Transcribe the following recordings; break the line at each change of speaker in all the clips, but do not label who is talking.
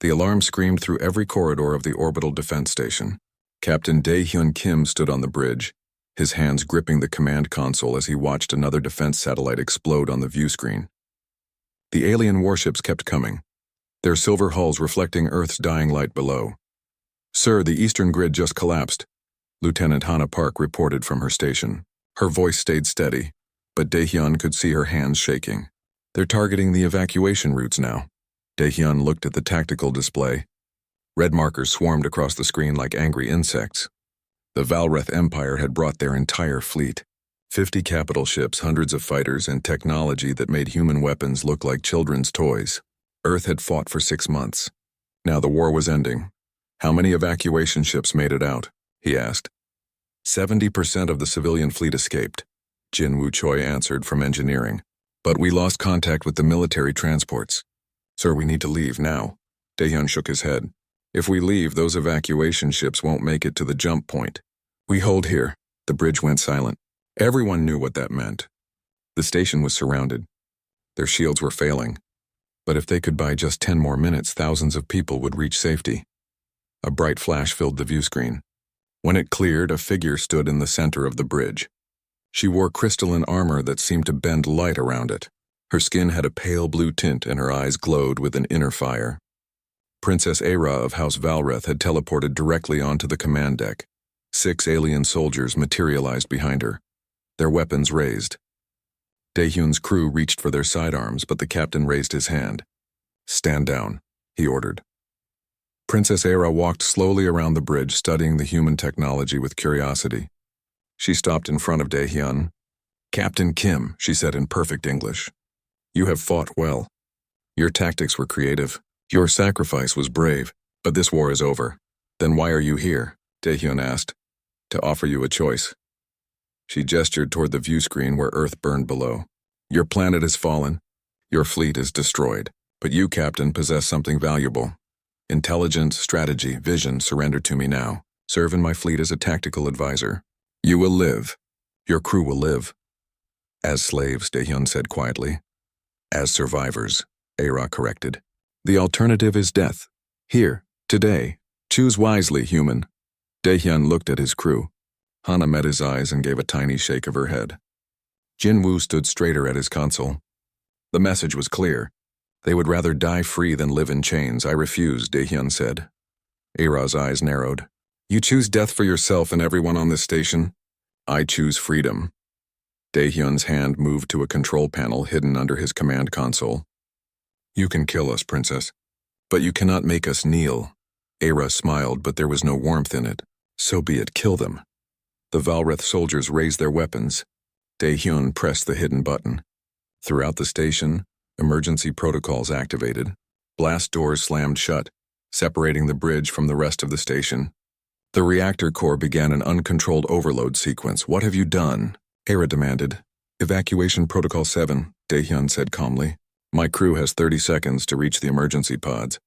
The alarm screamed through every corridor of the orbital defense station. Captain Dae-hyun Kim stood on the bridge, his hands gripping the command console as he watched another defense satellite explode on the view screen. The alien warships kept coming, their silver hulls reflecting Earth's dying light below. "Sir, the eastern grid just collapsed," Lieutenant Hannah Park reported from her station. Her voice stayed steady, but Dae-hyun could see her hands shaking. "They're targeting the evacuation routes now." Dae-hyun looked at the tactical display. Red markers swarmed across the screen like angry insects. The Valreth Empire had brought their entire fleet. 50 capital ships, hundreds of fighters, and technology that made human weapons look like children's toys. Earth had fought for 6 months. Now the war was ending. "How many evacuation ships made it out?" he asked. 70% of the civilian fleet escaped, Jin Woo Choi answered from engineering. "But we lost contact with the military transports." "Sir, we need to leave now." Dae-hyun shook his head. "If we leave, those evacuation ships won't make it to the jump point. We hold here." The bridge went silent. Everyone knew what that meant. The station was surrounded. Their shields were failing. But if they could buy just 10 more minutes, thousands of people would reach safety. A bright flash filled the view screen. When it cleared, a figure stood in the center of the bridge. She wore crystalline armor that seemed to bend light around it. Her skin had a pale blue tint and her eyes glowed with an inner fire. Princess Aera of House Valreth had teleported directly onto the command deck. 6 alien soldiers materialized behind her, their weapons raised. Dae-hyun's crew reached for their sidearms, but the captain raised his hand. "Stand down," he ordered. Princess Aera walked slowly around the bridge, studying the human technology with curiosity. She stopped in front of Dae-hyun. "Captain Kim," she said in perfect English, "you have fought well. Your tactics were creative. Your sacrifice was brave, but this war is over." "Then why are you here?" Dae-hyun asked. "To offer you a choice." She gestured toward the view screen where Earth burned below. "Your planet has fallen. Your fleet is destroyed. But you, Captain, possess something valuable. Intelligence, strategy, vision. Surrender to me now. Serve in my fleet as a tactical advisor. You will live. Your crew will live." "As slaves," Dae-hyun said quietly. "As survivors," Aera corrected. "The alternative is death. Here, today. Choose wisely, human." Dae-hyun looked at his crew. Hana met his eyes and gave a tiny shake of her head. Jin Woo stood straighter at his console. The message was clear. They would rather die free than live in chains. "I refuse," Dae-hyun said. Aera's eyes narrowed. "You choose death for yourself and everyone on this station?" "I choose freedom." Dae-hyun's hand moved to a control panel hidden under his command console. "You can kill us, Princess, but you cannot make us kneel." Aera smiled, but there was no warmth in it. "So be it, kill them." The Valreth soldiers raised their weapons. Dae-hyun pressed the hidden button. Throughout the station, emergency protocols activated. Blast doors slammed shut, separating the bridge from the rest of the station. The reactor core began an uncontrolled overload sequence. "What have you done?" Aera demanded. "Evacuation Protocol 7, Dae-hyun said calmly. "My crew has 30 seconds to reach the emergency pods.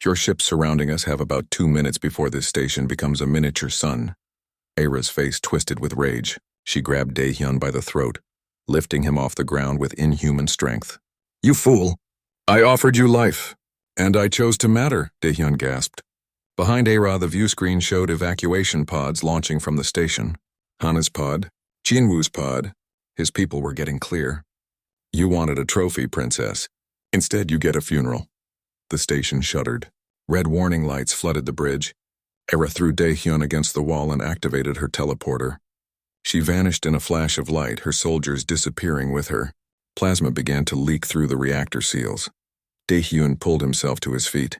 Your ships surrounding us have about 2 minutes before this station becomes a miniature sun." Aera's face twisted with rage. She grabbed Dae-hyun by the throat, lifting him off the ground with inhuman strength. "You fool! I offered you life, and I chose to matter," Dae-hyun gasped. Behind Aera, the view screen showed evacuation pods launching from the station. Hana's pod, Jin Woo's pod. His people were getting clear. "You wanted a trophy, Princess. Instead, you get a funeral." The station shuddered. Red warning lights flooded the bridge. Aera threw Dae-hyun against the wall and activated her teleporter. She vanished in a flash of light, her soldiers disappearing with her. Plasma began to leak through the reactor seals. Dae-hyun pulled himself to his feet.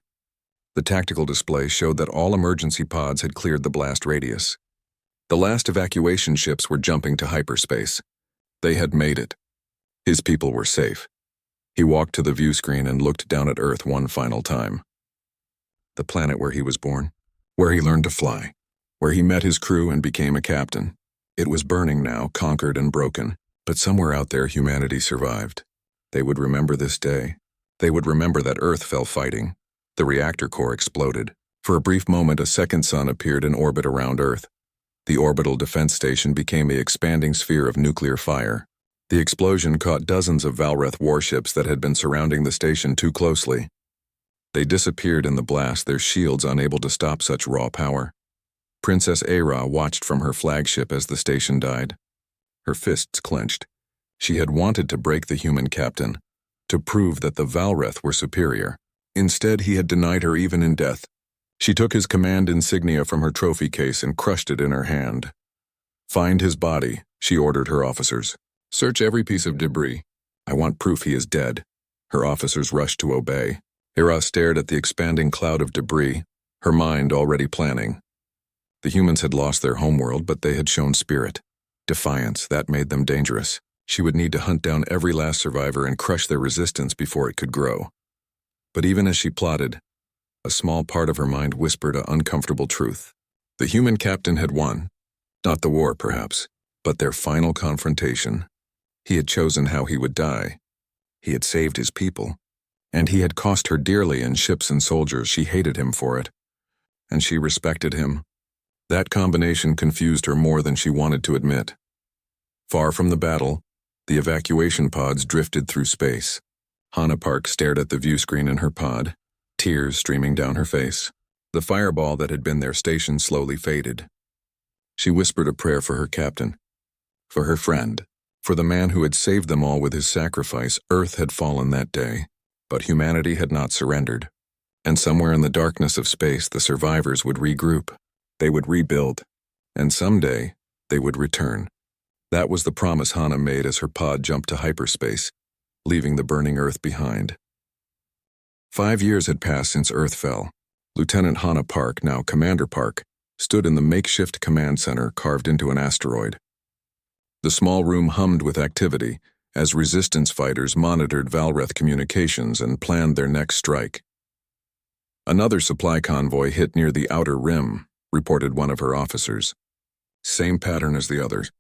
The tactical display showed that all emergency pods had cleared the blast radius. The last evacuation ships were jumping to hyperspace. They had made it. His people were safe. He walked to the view screen and looked down at Earth one final time. The planet where he was born, where he learned to fly, where he met his crew and became a captain. It was burning now, conquered and broken, but somewhere out there humanity survived. They would remember this day. They would remember that Earth fell fighting. The reactor core exploded. For a brief moment, a second sun appeared in orbit around Earth. The orbital defense station became the expanding sphere of nuclear fire. The explosion caught dozens of Valreth warships that had been surrounding the station too closely. They disappeared in the blast, their shields unable to stop such raw power. Princess Aira watched from her flagship as the station died. Her fists clenched. She had wanted to break the human captain, to prove that the Valreth were superior. Instead, he had denied her even in death. She took his command insignia from her trophy case and crushed it in her hand. "Find his body," she ordered her officers. "Search every piece of debris. I want proof he is dead." Her officers rushed to obey. Aira stared at the expanding cloud of debris, her mind already planning. The humans had lost their homeworld, but they had shown spirit. Defiance, that made them dangerous. She would need to hunt down every last survivor and crush their resistance before it could grow. But even as she plotted, a small part of her mind whispered an uncomfortable truth. The human captain had won. Not the war, perhaps, but their final confrontation. He had chosen how he would die. He had saved his people. And he had cost her dearly in ships and soldiers. She hated him for it. And she respected him. That combination confused her more than she wanted to admit. Far from the battle, the evacuation pods drifted through space. Hana Park stared at the viewscreen in her pod, tears streaming down her face. The fireball that had been their station slowly faded. She whispered a prayer for her captain, for her friend, for the man who had saved them all with his sacrifice. Earth had fallen that day, but humanity had not surrendered. And somewhere in the darkness of space, the survivors would regroup. They would rebuild. And someday, they would return. That was the promise Hana made as her pod jumped to hyperspace, leaving the burning Earth behind. 5 years had passed since Earth fell. Lieutenant Hana Park, now Commander Park, stood in the makeshift command center carved into an asteroid. The small room hummed with activity as resistance fighters monitored Valreth communications and planned their next strike. "Another supply convoy hit near the outer rim," reported one of her officers. "Same pattern as the others.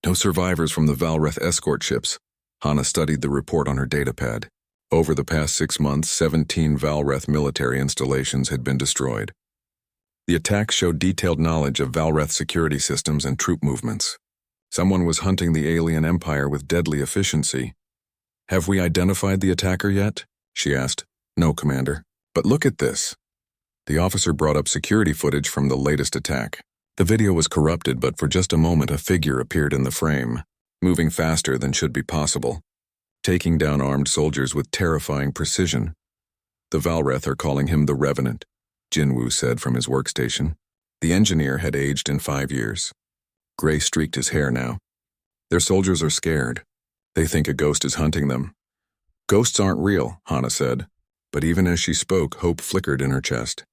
No survivors from the Valreth escort ships." Hana studied the report on her datapad. Over the past 6 months, 17 Valreth military installations had been destroyed. The attacks showed detailed knowledge of Valreth security systems and troop movements. Someone was hunting the alien empire with deadly efficiency. "Have we identified the attacker yet?" she asked. "No, Commander. But look at this." The officer brought up security footage from the latest attack. The video was corrupted, but for just a moment a figure appeared in the frame, moving faster than should be possible, taking down armed soldiers with terrifying precision. "The Valreth are calling him the Revenant," Jinwoo said from his workstation. The engineer had aged in 5 years. Gray streaked his hair now. "Their soldiers are scared. They think a ghost is hunting them." "Ghosts aren't real," Hana said, but even as she spoke, hope flickered in her chest.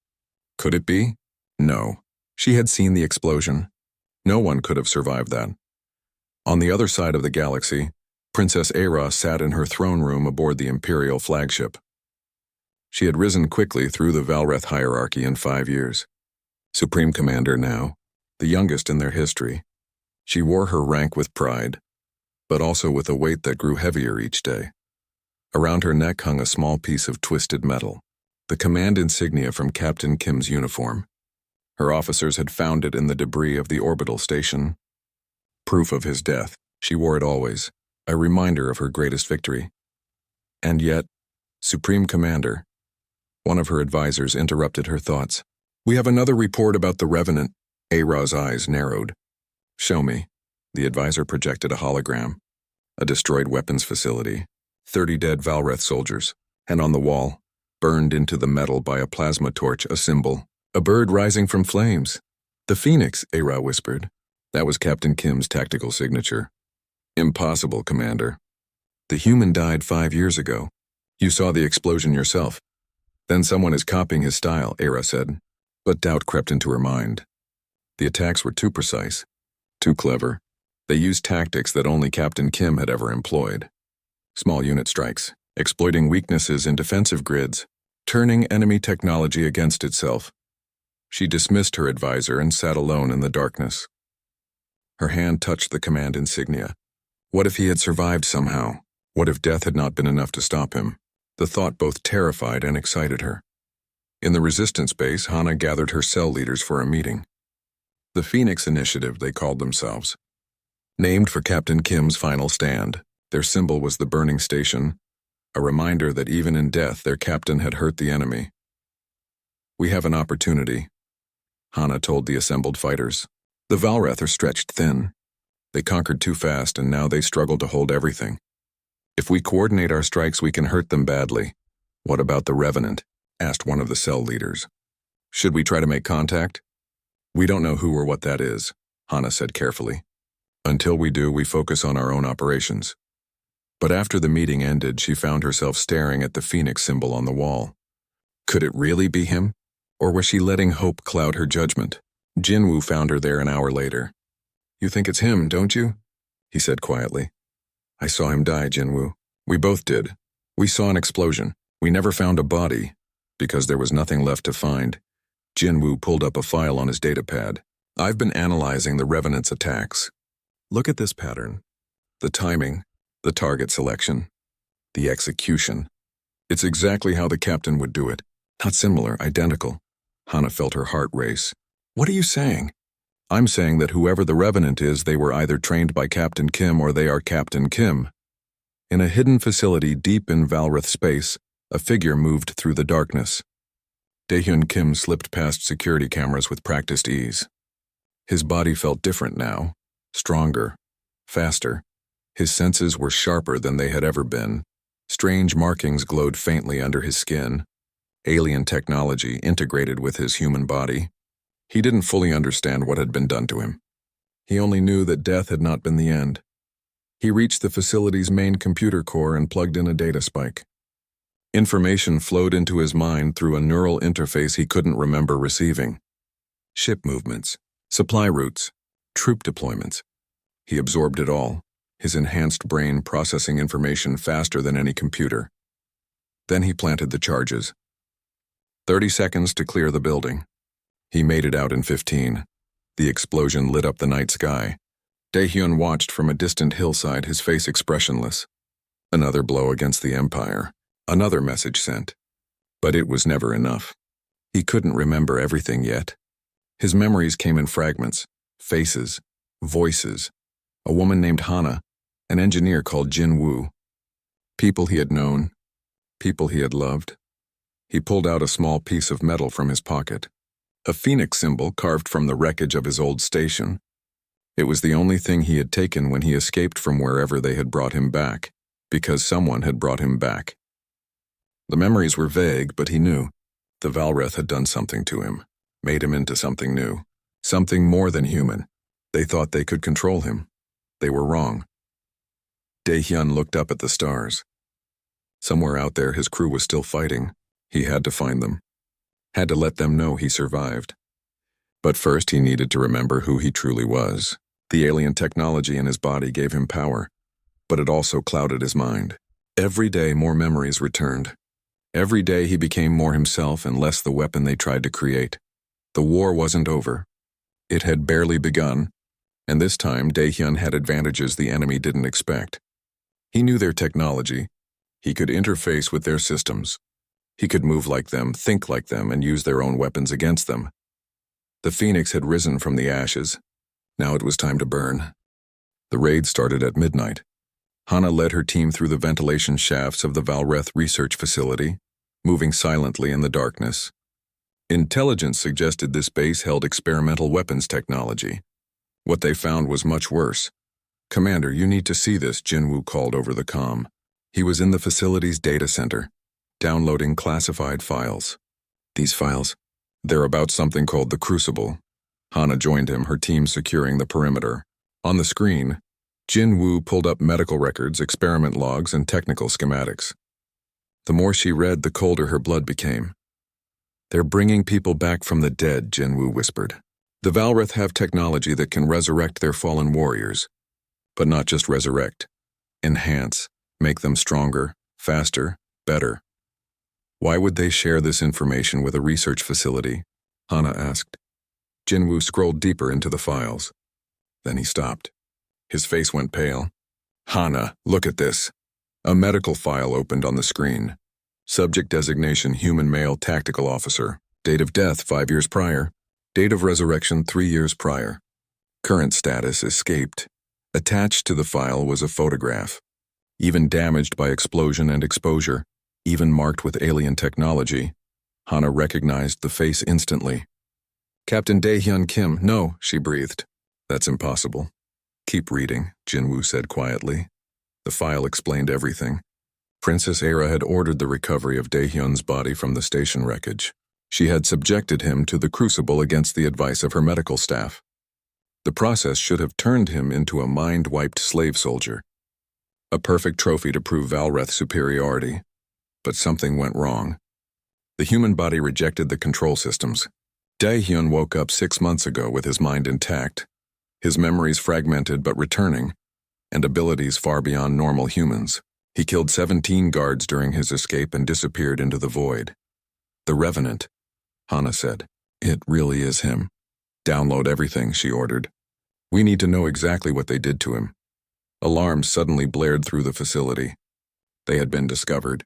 Could it be? No. She had seen the explosion. No one could have survived that. On the other side of the galaxy, Princess Aira sat in her throne room aboard the Imperial flagship. She had risen quickly through the Valreth hierarchy in 5 years. Supreme Commander now, the youngest in their history. She wore her rank with pride, but also with a weight that grew heavier each day. Around her neck hung a small piece of twisted metal, the command insignia from Captain Kim's uniform. Her officers had found it in the debris of the orbital station. Proof of his death. She wore it always, a reminder of her greatest victory. And yet, Supreme Commander, one of her advisors interrupted her thoughts. "We have another report about the Revenant." Aira's eyes narrowed. "Show me." The advisor projected a hologram. A destroyed weapons facility, 30 dead Valreth soldiers, and on the wall, burned into the metal by a plasma torch, a symbol. A bird rising from flames. "The Phoenix," Aira whispered. That was Captain Kim's tactical signature. "Impossible, Commander. The human died 5 years ago. You saw the explosion yourself." "Then someone is copying his style," Aira said, but doubt crept into her mind. The attacks were too precise, too clever. They used tactics that only Captain Kim had ever employed. Small unit strikes, exploiting weaknesses in defensive grids, turning enemy technology against itself. She dismissed her advisor and sat alone in the darkness. Her hand touched the command insignia. What if he had survived somehow? What if death had not been enough to stop him? The thought both terrified and excited her. In the resistance base, Hana gathered her cell leaders for a meeting. The Phoenix Initiative, they called themselves. Named for Captain Kim's final stand, their symbol was the burning station, a reminder that even in death their captain had hurt the enemy. We have an opportunity, Hana told the assembled fighters. The Valreth are stretched thin. They conquered too fast, and now they struggle to hold everything. If we coordinate our strikes, we can hurt them badly. What about the Revenant? Asked one of the cell leaders. Should we try to make contact? We don't know who or what that is, Hana said carefully. Until we do, we focus on our own operations. But after the meeting ended, she found herself staring at the phoenix symbol on the wall. Could it really be him? Or was she letting hope cloud her judgment? Jinwoo found her there an hour later. You think it's him, don't you? He said quietly. I saw him die, Jinwoo. We both did. We saw an explosion. We never found a body, because there was nothing left to find. Jinwoo pulled up a file on his datapad. I've been analyzing the Revenant's attacks. Look at this pattern. The timing, the target selection, the execution. It's exactly how the captain would do it. Not similar, identical. Hana felt her heart race. What are you saying? I'm saying that whoever the Revenant is, they were either trained by Captain Kim or they are Captain Kim. In a hidden facility deep in Valreth space, a figure moved through the darkness. Daehyun Kim slipped past security cameras with practiced ease. His body felt different now, stronger, faster. His senses were sharper than they had ever been. Strange markings glowed faintly under his skin. Alien technology integrated with his human body. He didn't fully understand what had been done to him. He only knew that death had not been the end. He reached the facility's main computer core and plugged in a data spike. Information flowed into his mind through a neural interface he couldn't remember receiving. Ship movements, supply routes, troop deployments. He absorbed it all, his enhanced brain processing information faster than any computer. Then he planted the charges. 30 seconds to clear the building. He made it out in 15. The explosion lit up the night sky. Daehyun watched from a distant hillside, his face expressionless. Another blow against the Empire. Another message sent. But it was never enough. He couldn't remember everything yet. His memories came in fragments, faces, voices. A woman named Hana, an engineer called Jinwoo. People he had known, people he had loved. He pulled out a small piece of metal from his pocket. A phoenix symbol carved from the wreckage of his old station. It was the only thing he had taken when he escaped from wherever they had brought him back, because someone had brought him back. The memories were vague, but he knew. The Valreth had done something to him, made him into something new, something more than human. They thought they could control him. They were wrong. Daehyun looked up at the stars. Somewhere out there, his crew was still fighting. He had to find them. Had to let them know he survived. But first he needed to remember who he truly was. The alien technology in his body gave him power, but it also clouded his mind. Every day more memories returned. Every day he became more himself and less the weapon they tried to create. The war wasn't over. It had barely begun, and this time Daehyun had advantages the enemy didn't expect. He knew their technology. He could interface with their systems. He could move like them, think like them, and use their own weapons against them. The phoenix had risen from the ashes. Now it was time to burn. The raid started at midnight. Hana led her team through the ventilation shafts of the Valreth research facility, moving silently in the darkness. Intelligence suggested this base held experimental weapons technology. What they found was much worse. Commander, you need to see this, Jinwoo called over the comm. He was in the facility's data center, downloading classified files. These files? They're about something called the Crucible. Hana joined him, her team securing the perimeter. On the screen, Jinwoo pulled up medical records, experiment logs, and technical schematics. The more she read, the colder her blood became. They're bringing people back from the dead, Jinwoo whispered. The Valreth have technology that can resurrect their fallen warriors. But not just resurrect. Enhance, make them stronger, faster, better. Why would they share this information with a research facility? Hana asked. Jinwoo scrolled deeper into the files. Then he stopped. His face went pale. Hana, look at this. A medical file opened on the screen. Subject designation human male tactical officer. Date of death 5 years prior. Date of resurrection 3 years prior. Current status escaped. Attached to the file was a photograph. Even damaged by explosion and exposure, even marked with alien technology, Hana recognized the face instantly. Captain Dae-hyun Kim, no, she breathed. That's impossible. Keep reading, Jinwoo said quietly. The file explained everything. Princess Aira had ordered the recovery of Dae-hyun's body from the station wreckage. She had subjected him to the crucible against the advice of her medical staff. The process should have turned him into a mind-wiped slave soldier. A perfect trophy to prove Valreth's superiority. But something went wrong. The human body rejected the control systems. Dae-hyun woke up 6 months ago with his mind intact, his memories fragmented but returning, and abilities far beyond normal humans. He killed 17 guards during his escape and disappeared into the void. The Revenant, Hana said. It really is him. Download everything, she ordered. We need to know exactly what they did to him. Alarms suddenly blared through the facility. They had been discovered.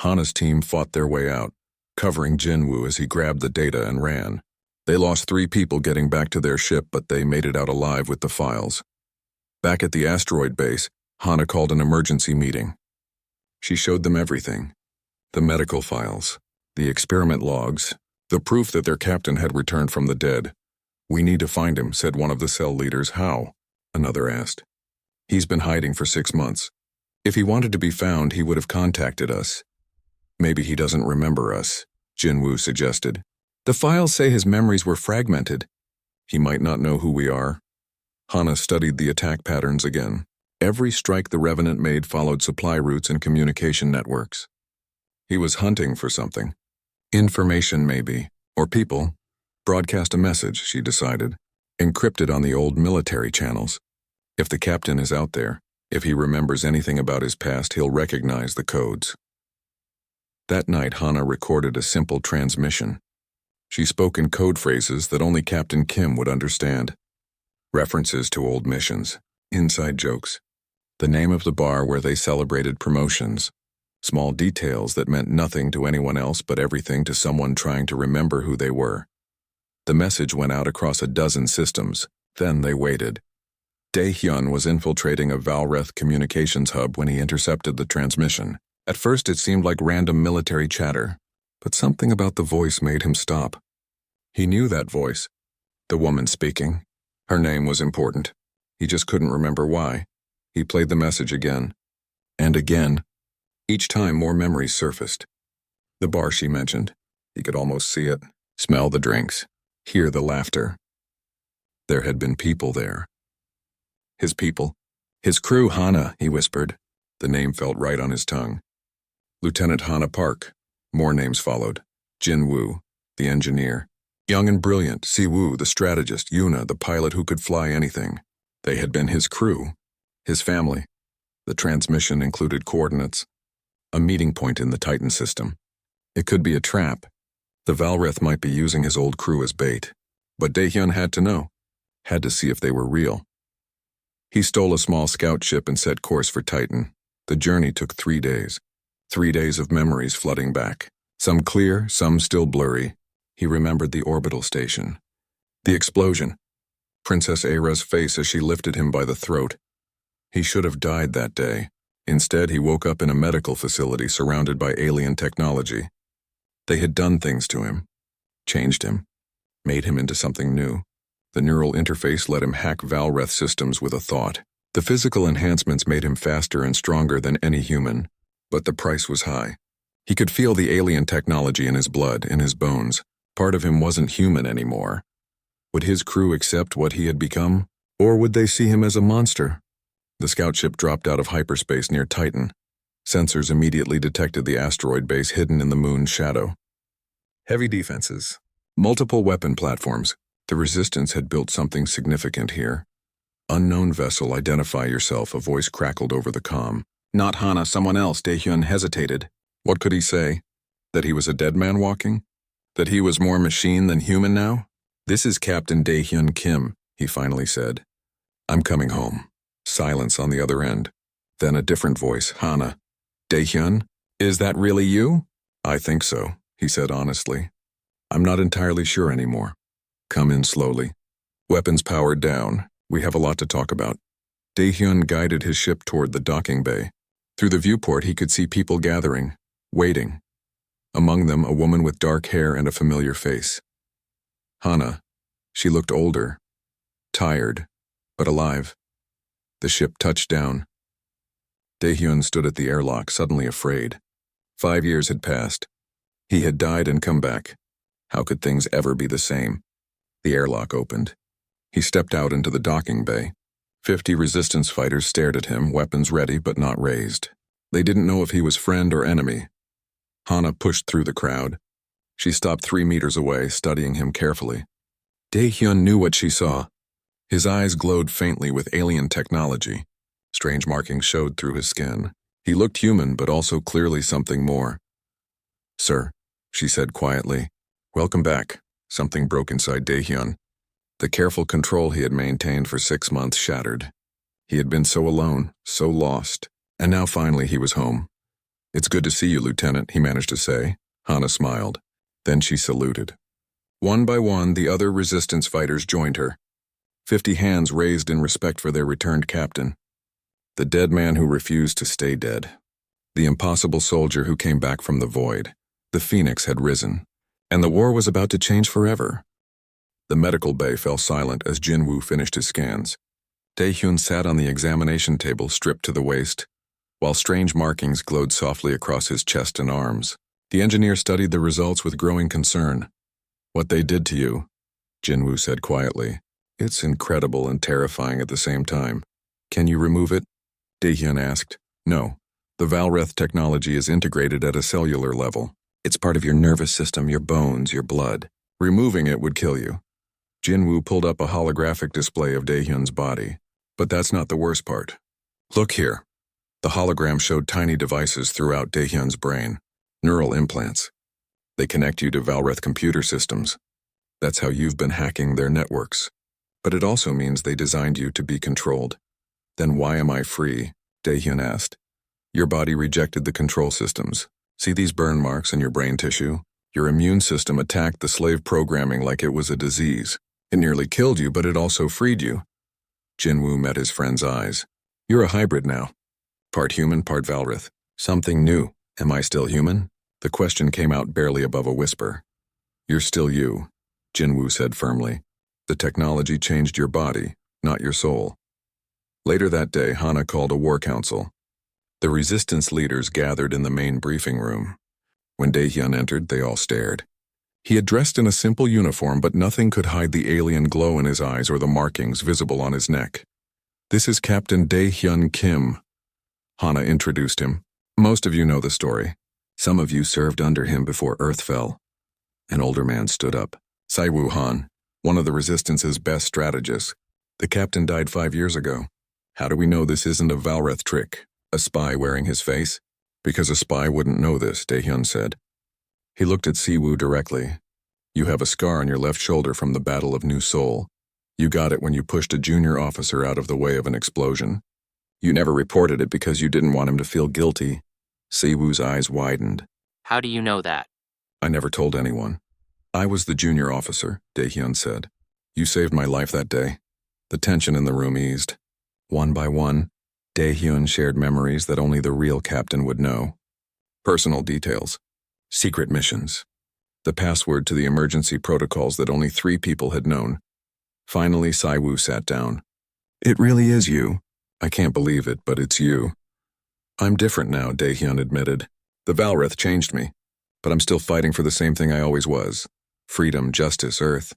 Hana's team fought their way out, covering Jinwoo as he grabbed the data and ran. They lost 3 people getting back to their ship, but they made it out alive with the files. Back at the asteroid base, Hana called an emergency meeting. She showed them everything. The medical files, the experiment logs, the proof that their captain had returned from the dead. We need to find him, said one of the cell leaders. How? Another asked. He's been hiding for 6 months. If he wanted to be found, he would have contacted us. Maybe he doesn't remember us, Jinwoo suggested. The files say his memories were fragmented. He might not know who we are. Hana studied the attack patterns again. Every strike the Revenant made followed supply routes and communication networks. He was hunting for something. Information, maybe. Or people. Broadcast a message, she decided. Encrypted on the old military channels. If the captain is out there, if he remembers anything about his past, he'll recognize the codes. That night, Hana recorded a simple transmission. She spoke in code phrases that only Captain Kim would understand. References to old missions, inside jokes, the name of the bar where they celebrated promotions, small details that meant nothing to anyone else but everything to someone trying to remember who they were. The message went out across a dozen systems, then they waited. Dae-hyun was infiltrating a Valreth communications hub when he intercepted the transmission. At first it seemed like random military chatter, but something about the voice made him stop. He knew that voice, the woman speaking. Her name was important. He just couldn't remember why. He played the message again, and again. Each time more memories surfaced. The bar she mentioned. He could almost see it, smell the drinks, hear the laughter. There had been people there. His people. His crew, Hana, he whispered. The name felt right on his tongue. Lieutenant Hana Park. More names followed. Jinwoo, the engineer. Young and brilliant, Siwoo, the strategist, Yuna, the pilot who could fly anything. They had been his crew, his family. The transmission included coordinates. A meeting point in the Titan system. It could be a trap. The Valreth might be using his old crew as bait. But Dae-hyun had to know. Had to see if they were real. He stole a small scout ship and set course for Titan. The journey took 3 days. 3 days of memories flooding back. Some clear, some still blurry. He remembered the orbital station. The explosion. Princess Aira's face as she lifted him by the throat. He should have died that day. Instead, he woke up in a medical facility surrounded by alien technology. They had done things to him. Changed him. Made him into something new. The neural interface let him hack Valreth systems with a thought. The physical enhancements made him faster and stronger than any human. But the price was high. He could feel the alien technology in his blood, in his bones. Part of him wasn't human anymore. Would his crew accept what he had become? Or would they see him as a monster? The scout ship dropped out of hyperspace near Titan. Sensors immediately detected the asteroid base hidden in the moon's shadow. Heavy defenses. Multiple weapon platforms. The Resistance had built something significant here. Unknown vessel, identify yourself, a voice crackled over the comm. Not Hana, someone else, Dae-hyun hesitated. What could he say? That he was a dead man walking? That he was more machine than human now? This is Captain Dae-hyun Kim, he finally said. I'm coming home. Silence on the other end. Then a different voice, Hana. Dae-hyun? Is that really you? I think so, he said honestly. I'm not entirely sure anymore. Come in slowly. Weapons powered down. We have a lot to talk about. Dae-hyun guided his ship toward the docking bay. Through the viewport he could see people gathering, waiting. Among them, a woman with dark hair and a familiar face. Hana. She looked older, tired, but alive. The ship touched down. Daehyun stood at the airlock, suddenly afraid. 5 years had passed. He had died and come back. How could things ever be the same? The airlock opened. He stepped out into the docking bay. 50 resistance fighters stared at him, weapons ready but not raised. They didn't know if he was friend or enemy. Hana pushed through the crowd. She stopped 3 meters away, studying him carefully. Daehyun knew what she saw. His eyes glowed faintly with alien technology. Strange markings showed through his skin. He looked human, but also clearly something more. "Sir," she said quietly. "Welcome back." Something broke inside Daehyun. The careful control he had maintained for 6 months shattered. He had been so alone, so lost, and now finally he was home. "It's good to see you, Lieutenant," he managed to say. Hana smiled. Then she saluted. One by one, the other resistance fighters joined her. 50 hands raised in respect for their returned captain. The dead man who refused to stay dead. The impossible soldier who came back from the void. The phoenix had risen, and the war was about to change forever. The medical bay fell silent as Jinwoo finished his scans. Daehyun sat on the examination table, stripped to the waist, while strange markings glowed softly across his chest and arms. The engineer studied the results with growing concern. "What they did to you," Jinwoo said quietly. "It's incredible and terrifying at the same time. Can you remove it?" Daehyun asked. "No. The Valreth technology is integrated at a cellular level. It's part of your nervous system, your bones, your blood. Removing it would kill you." Jinwoo pulled up a holographic display of Daehyun's body. "But that's not the worst part. Look here." The hologram showed tiny devices throughout Daehyun's brain. Neural implants. They connect you to Valreth computer systems. That's how you've been hacking their networks. But it also means they designed you to be controlled. "Then why am I free?" Daehyun asked. "Your body rejected the control systems. See these burn marks in your brain tissue? Your immune system attacked the slave programming like it was a disease. It nearly killed you, but it also freed you." Jinwoo met his friend's eyes. "You're a hybrid now. Part human, part Valreth. Something new. Am I still human?" The question came out barely above a whisper. "You're still you," Jinwoo said firmly. "The technology changed your body, not your soul." Later that day, Hana called a war council. The resistance leaders gathered in the main briefing room. When Daehyun entered, they all stared. He had dressed in a simple uniform, but nothing could hide the alien glow in his eyes or the markings visible on his neck. "This is Captain Daehyun Kim." Hana introduced him. "Most of you know the story. Some of you served under him before Earth fell." An older man stood up. "Saiwoo Han, one of the Resistance's best strategists. The captain died 5 years ago. How do we know this isn't a Valreth trick? A spy wearing his face?" "Because a spy wouldn't know this," Daehyun said. He looked at Siwoo directly. "You have a scar on your left shoulder from the Battle of New Seoul. You got it when you pushed a junior officer out of the way of an explosion. You never reported it because you didn't want him to feel guilty." Siwoo's eyes widened.
"How do you know that?"
"I never told anyone. I was the junior officer," Daehyun said. "You saved my life that day." The tension in the room eased. One by one, Daehyun shared memories that only the real captain would know. Personal details. Secret missions. The password to the emergency protocols that only 3 people had known. Finally, Siwoo sat down. "It really is you. I can't believe it, but it's you." "I'm different now," Daehyun admitted. "The Valreth changed me, but I'm still fighting for the same thing I always was. Freedom, justice, Earth."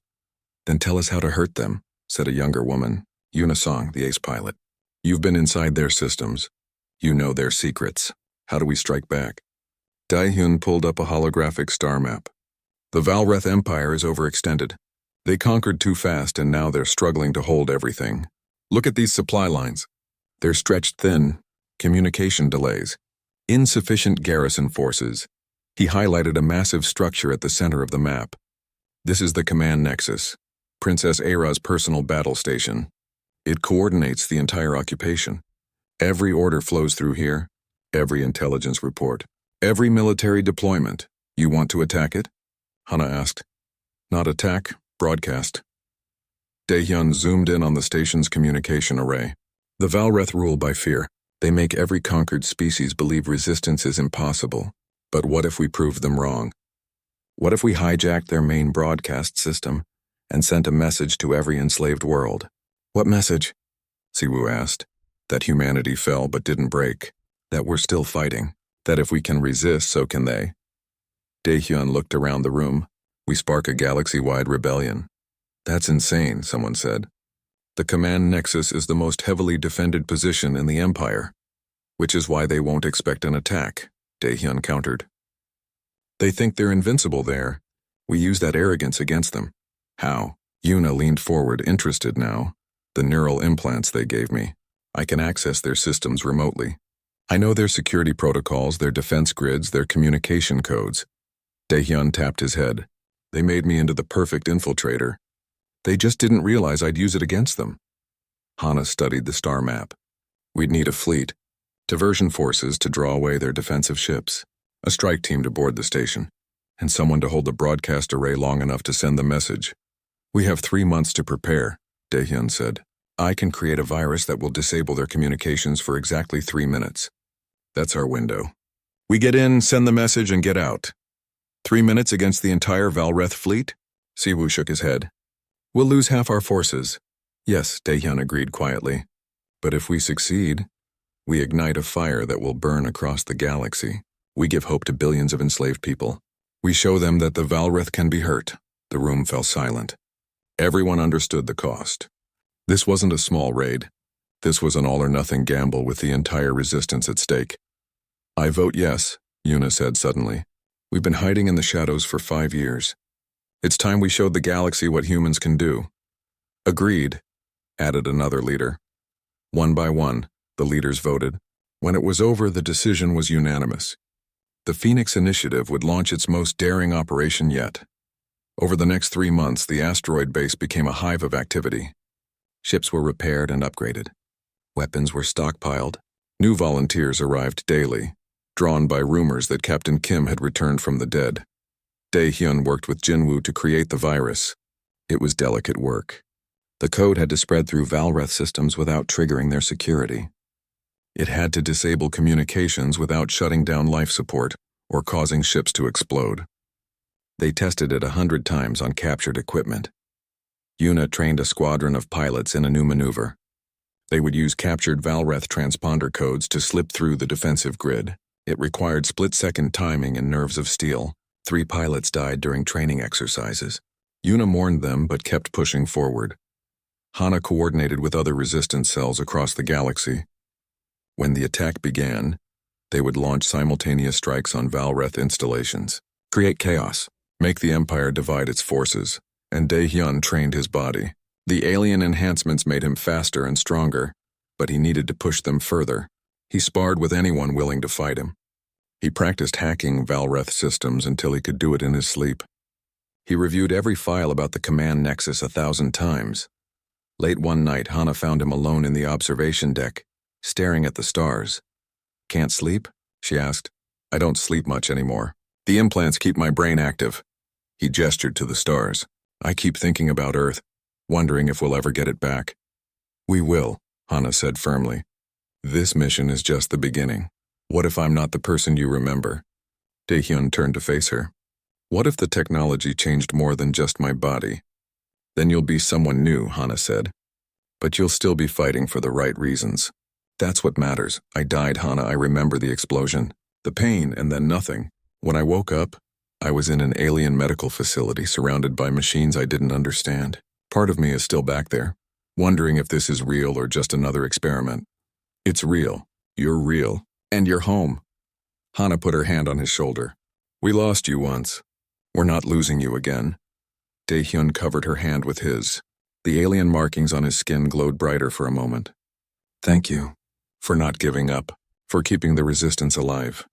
"Then tell us how to hurt them," said a younger woman, Unisong, the ace pilot. "You've been inside their systems. You know their secrets. How do we strike back?" Daehyun pulled up a holographic star map. "The Valreth Empire is overextended. They conquered too fast and now they're struggling to hold everything. Look at these supply lines. They're stretched thin. Communication delays. Insufficient garrison forces." He highlighted a massive structure at the center of the map. "This is the command nexus, Princess Aira's personal battle station. It coordinates the entire occupation. Every order flows through here, every intelligence report, every military deployment. You want to attack it?" Hana asked. "Not attack, broadcast." Daehyun zoomed in on the station's communication array. "The Valreth rule by fear. They make every conquered species believe resistance is impossible. But what if we proved them wrong? What if we hijacked their main broadcast system and sent a message to every enslaved world? What message? Siwoo asked. That humanity fell but didn't break. That we're still fighting. That if we can resist, so can they. Daehyun looked around the room. We spark a galaxy-wide rebellion. That's insane, someone said. The command nexus is the most heavily defended position in the Empire, which is why they won't expect an attack, Daehyun countered. They think they're invincible there. We use that arrogance against them. How? Yuna leaned forward, interested now. The neural implants they gave me. I can access their systems remotely. I know their security protocols, their defense grids, their communication codes. Daehyun tapped his head. They made me into the perfect infiltrator. They just didn't realize I'd use it against them. Hana studied the star map. We'd need a fleet, diversion forces to draw away their defensive ships, a strike team to board the station, and someone to hold the broadcast array long enough to send the message. We have 3 months to prepare, Daehyun said. I can create a virus that will disable their communications for exactly 3 minutes. That's our window. We get in, send the message, and get out. 3 minutes against the entire Valreth fleet? Siwoo shook his head. We'll lose half our forces. Yes, Daehyun agreed quietly. But if we succeed, we ignite a fire that will burn across the galaxy. We give hope to billions of enslaved people. We show them that the Valreth can be hurt. The room fell silent. Everyone understood the cost. This wasn't a small raid. This was an all-or-nothing gamble with the entire resistance at stake. I vote yes, Yuna said suddenly. We've been hiding in the shadows for 5 years. It's time we showed the galaxy what humans can do. Agreed, added another leader. One by one, the leaders voted. When it was over, the decision was unanimous. The Phoenix Initiative would launch its most daring operation yet. Over the next 3 months, the asteroid base became a hive of activity. Ships were repaired and upgraded. Weapons were stockpiled. New volunteers arrived daily, drawn by rumors that Captain Kim had returned from the dead. Daehyun worked with Jinwoo to create the virus. It was delicate work. The code had to spread through Valreth systems without triggering their security. It had to disable communications without shutting down life support or causing ships to explode. They tested it 100 times on captured equipment. Yuna trained a squadron of pilots in a new maneuver. They would use captured Valreth transponder codes to slip through the defensive grid. It required split-second timing and nerves of steel. 3 pilots died during training exercises. Yuna mourned them but kept pushing forward. Hana coordinated with other resistance cells across the galaxy. When the attack began, they would launch simultaneous strikes on Valreth installations, create chaos, make the Empire divide its forces, and Daehyun trained his body. The alien enhancements made him faster and stronger, but he needed to push them further. He sparred with anyone willing to fight him. He practiced hacking Valreth systems until he could do it in his sleep. He reviewed every file about the command nexus 1,000 times. Late one night, Hana found him alone in the observation deck, staring at the stars. Can't sleep? She asked. I don't sleep much anymore. The implants keep my brain active. He gestured to the stars. I keep thinking about Earth, wondering if we'll ever get it back. We will, Hana said firmly. This mission is just the beginning. What if I'm not the person you remember? Daehyun turned to face her. What if the technology changed more than just my body? Then you'll be someone new, Hana said. But you'll still be fighting for the right reasons. That's what matters. I died, Hana. I remember the explosion, the pain, and then nothing. When I woke up, I was in an alien medical facility surrounded by machines I didn't understand. Part of me is still back there, wondering if this is real or just another experiment. It's real. You're real. And you're home. Hana put her hand on his shoulder. We lost you once. We're not losing you again. Daehyun covered her hand with his. The alien markings on his skin glowed brighter for a moment. Thank you. For not giving up. For keeping the resistance alive.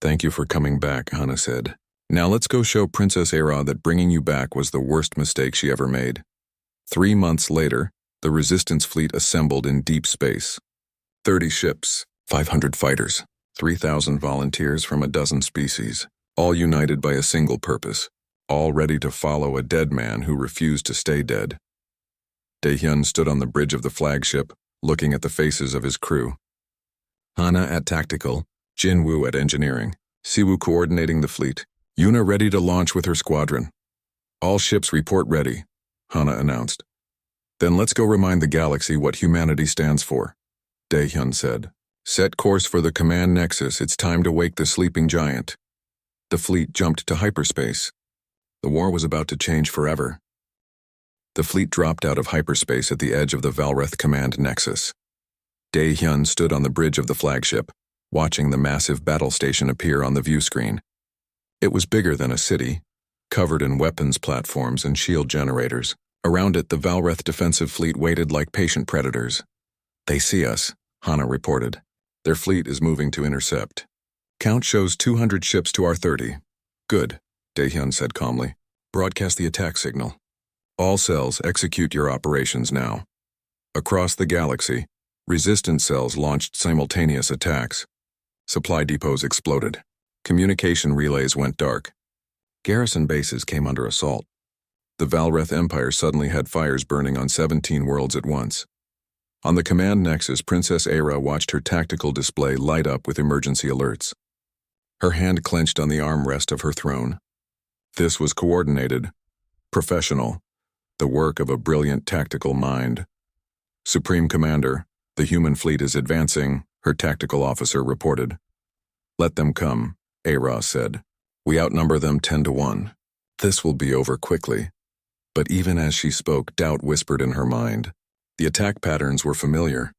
Thank you for coming back, Hana said. Now let's go show Princess Era that bringing you back was the worst mistake she ever made. 3 months later, the resistance fleet assembled in deep space. 30 ships, 500 fighters, 3,000 volunteers from a dozen species, all united by a single purpose, all ready to follow a dead man who refused to stay dead. Daehyun stood on the bridge of the flagship, looking at the faces of his crew. Hana at tactical, Jinwoo at engineering, Siwu coordinating the fleet. Yuna ready to launch with her squadron. All ships report ready, Hana announced. Then let's go remind the galaxy what humanity stands for, Daehyun said. Set course for the command nexus. It's time to wake the sleeping giant. The fleet jumped to hyperspace. The war was about to change forever. The fleet dropped out of hyperspace at the edge of the Valreth command nexus. Daehyun stood on the bridge of the flagship, watching the massive battle station appear on the view screen. It was bigger than a city, covered in weapons platforms and shield generators. Around it, the Valreth defensive fleet waited like patient predators. They see us, Hana reported. Their fleet is moving to intercept. Count shows 200 ships to our 30. Good, Daehyun said calmly. Broadcast the attack signal. All cells execute your operations now. Across the galaxy, resistance cells launched simultaneous attacks. Supply depots exploded. Communication relays went dark. Garrison bases came under assault. The Valreth Empire suddenly had fires burning on 17 worlds at once. On the command nexus, Princess Aira watched her tactical display light up with emergency alerts. Her hand clenched on the armrest of her throne. This was coordinated, professional, the work of a brilliant tactical mind. Supreme Commander, the human fleet is advancing, her tactical officer reported. Let them come, Aira said. We outnumber them 10-1. This will be over quickly. But even as she spoke, doubt whispered in her mind. The attack patterns were familiar.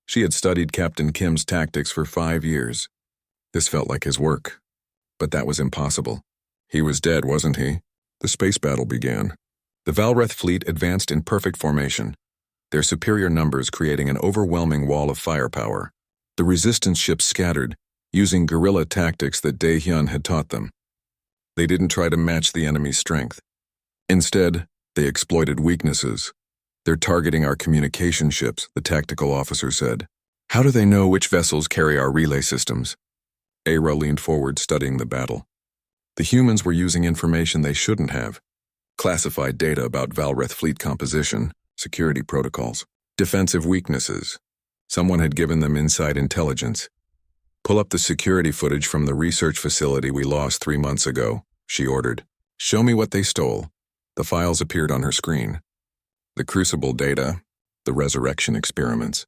She had studied Captain Kim's tactics for 5 years. This felt like his work. But that was impossible. He was dead, wasn't he? The space battle began. The Valreth fleet advanced in perfect formation, their superior numbers creating an overwhelming wall of firepower. The resistance ships scattered, using guerrilla tactics that Daehyun had taught them. They didn't try to match the enemy's strength. Instead, they exploited weaknesses. They're targeting our communication ships, the tactical officer said. How do they know which vessels carry our relay systems? Aira leaned forward, studying the battle. The humans were using information they shouldn't have. Classified data about Valreth fleet composition, security protocols, defensive weaknesses. Someone had given them inside intelligence. Pull up the security footage from the research facility we lost 3 months ago, she ordered. Show me what they stole. The files appeared on her screen. The Crucible data, the resurrection experiments,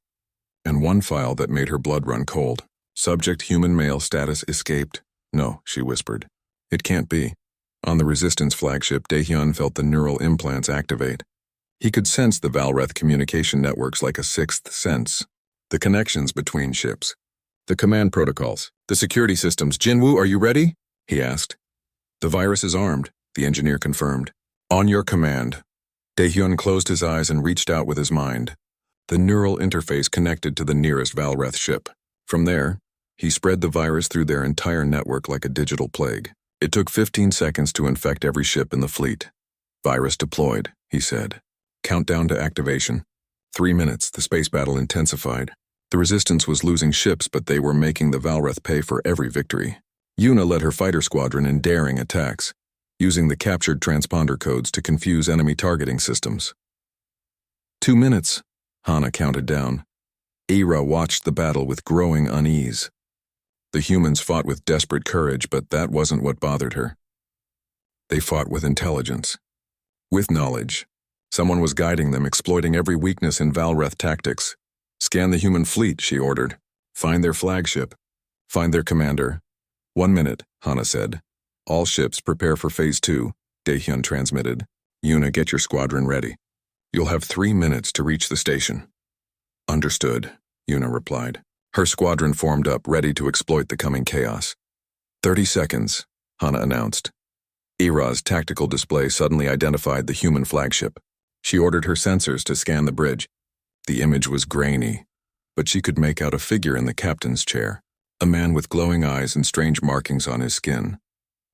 and one file that made her blood run cold. Subject human male status escaped. No, she whispered. It can't be. On the Resistance flagship, Daehyun felt the neural implants activate. He could sense the Valreth communication networks like a sixth sense. The connections between ships. The command protocols. The security systems. Jinwoo, are you ready? He asked. The virus is armed, the engineer confirmed. On your command. Daehyun closed his eyes and reached out with his mind. The neural interface connected to the nearest Valreth ship. From there, he spread the virus through their entire network like a digital plague. It took 15 seconds to infect every ship in the fleet. Virus deployed, he said. Countdown to activation. 3 minutes, the space battle intensified. The Resistance was losing ships, but they were making the Valreth pay for every victory. Yuna led her fighter squadron in daring attacks, using the captured transponder codes to confuse enemy targeting systems. 2 minutes, Hana counted down. Aira watched the battle with growing unease. The humans fought with desperate courage, but that wasn't what bothered her. They fought with intelligence. With knowledge. Someone was guiding them, exploiting every weakness in Valreth tactics. Scan the human fleet, she ordered. Find their flagship. Find their commander. 1 minute, Hana said. All ships prepare for Phase 2, Daehyun transmitted. Yuna, get your squadron ready. You'll have 3 minutes to reach the station. Understood, Yuna replied. Her squadron formed up, ready to exploit the coming chaos. 30 seconds, Hana announced. Aira's tactical display suddenly identified the human flagship. She ordered her sensors to scan the bridge. The image was grainy, but she could make out a figure in the captain's chair, a man with glowing eyes and strange markings on his skin.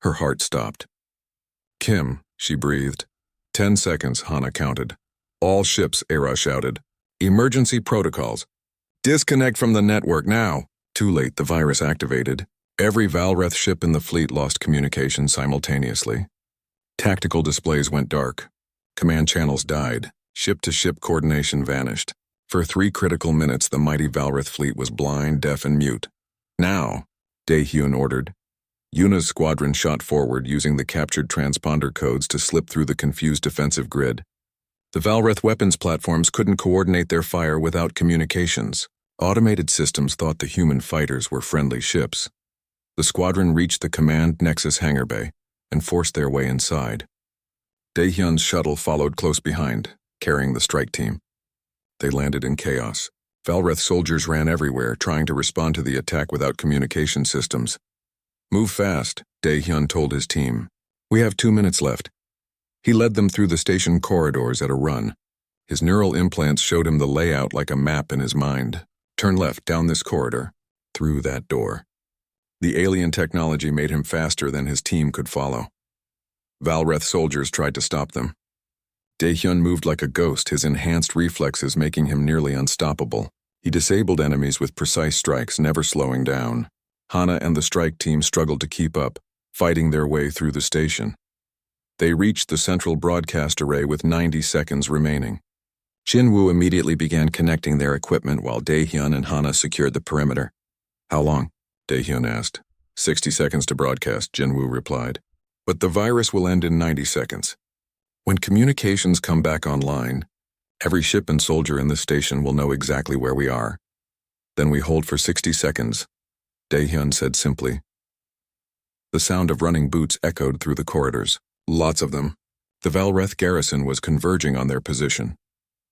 Her heart stopped. Kim, she breathed. 10 seconds, Hana counted. All ships, Aira shouted. Emergency protocols. Disconnect from the network now. Too late, the virus activated. Every Valreth ship in the fleet lost communication simultaneously. Tactical displays went dark. Command channels died. Ship-to-ship coordination vanished. For 3 critical minutes, the mighty Valreth fleet was blind, deaf, and mute. Now, Daehyun ordered. Yuna's squadron shot forward using the captured transponder codes to slip through the confused defensive grid. The Valreth weapons platforms couldn't coordinate their fire without communications. Automated systems thought the human fighters were friendly ships. The squadron reached the command Nexus hangar bay and forced their way inside. Daehyun's shuttle followed close behind, carrying the strike team. They landed in chaos. Valreth soldiers ran everywhere, trying to respond to the attack without communication systems. "Move fast," Daehyun told his team. "We have 2 minutes left." He led them through the station corridors at a run. His neural implants showed him the layout like a map in his mind. "Turn left down this corridor, through that door." The alien technology made him faster than his team could follow. Valreth soldiers tried to stop them. Daehyun moved like a ghost, his enhanced reflexes making him nearly unstoppable. He disabled enemies with precise strikes, never slowing down. Hana and the strike team struggled to keep up, fighting their way through the station. They reached the central broadcast array with 90 seconds remaining. Jinwoo immediately began connecting their equipment while Daehyun and Hana secured the perimeter. "How long?" Daehyun asked. 60 seconds to broadcast," Jinwoo replied. "But the virus will end in 90 seconds. When communications come back online, every ship and soldier in this station will know exactly where we are. Then we hold for 60 seconds, Daehyun said simply. The sound of running boots echoed through the corridors. Lots of them. The Valreth garrison was converging on their position.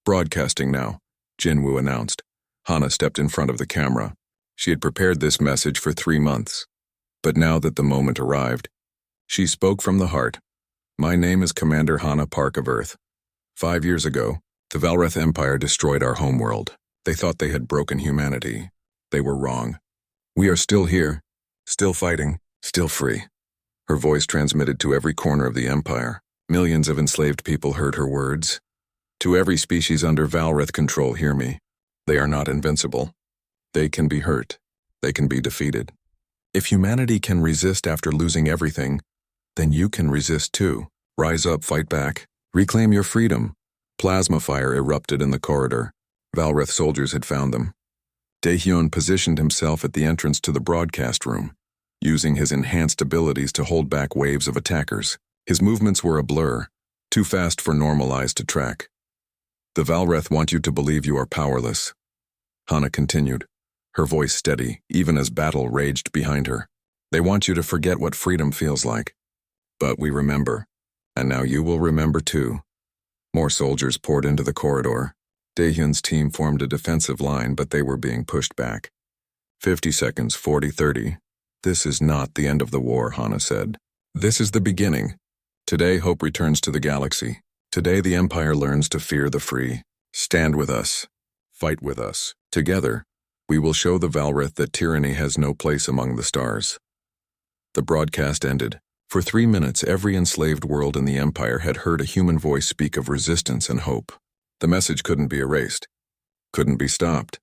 "Broadcasting now," Jinwoo announced. Hana stepped in front of the camera. She had prepared this message for 3 months. But now that the moment arrived, she spoke from the heart. "My name is Commander Hana Park of Earth. 5 years ago, the Valreth Empire destroyed our homeworld. They thought they had broken humanity. They were wrong. We are still here, still fighting, still free." Her voice transmitted to every corner of the Empire. Millions of enslaved people heard her words. "To every species under Valreth control, hear me. They are not invincible. They can be hurt. They can be defeated. If humanity can resist after losing everything, then you can resist too. Rise up, fight back. Reclaim your freedom." Plasma fire erupted in the corridor. Valreth soldiers had found them. Daehyun positioned himself at the entrance to the broadcast room, using his enhanced abilities to hold back waves of attackers. His movements were a blur, too fast for normal eyes to track. "The Valreth want you to believe you are powerless," Hana continued, her voice steady, even as battle raged behind her. "They want you to forget what freedom feels like. But we remember, and now you will remember too." More soldiers poured into the corridor. Daehyun's team formed a defensive line, but they were being pushed back. 50 seconds, 40, 30. "This is not the end of the war," Hana said. "This is the beginning. Today hope returns to the galaxy. Today the Empire learns to fear the free. Stand with us. Fight with us. Together, we will show the Valreth that tyranny has no place among the stars." The broadcast ended. For 3 minutes, every enslaved world in the Empire had heard a human voice speak of resistance and hope. The message couldn't be erased, couldn't be stopped.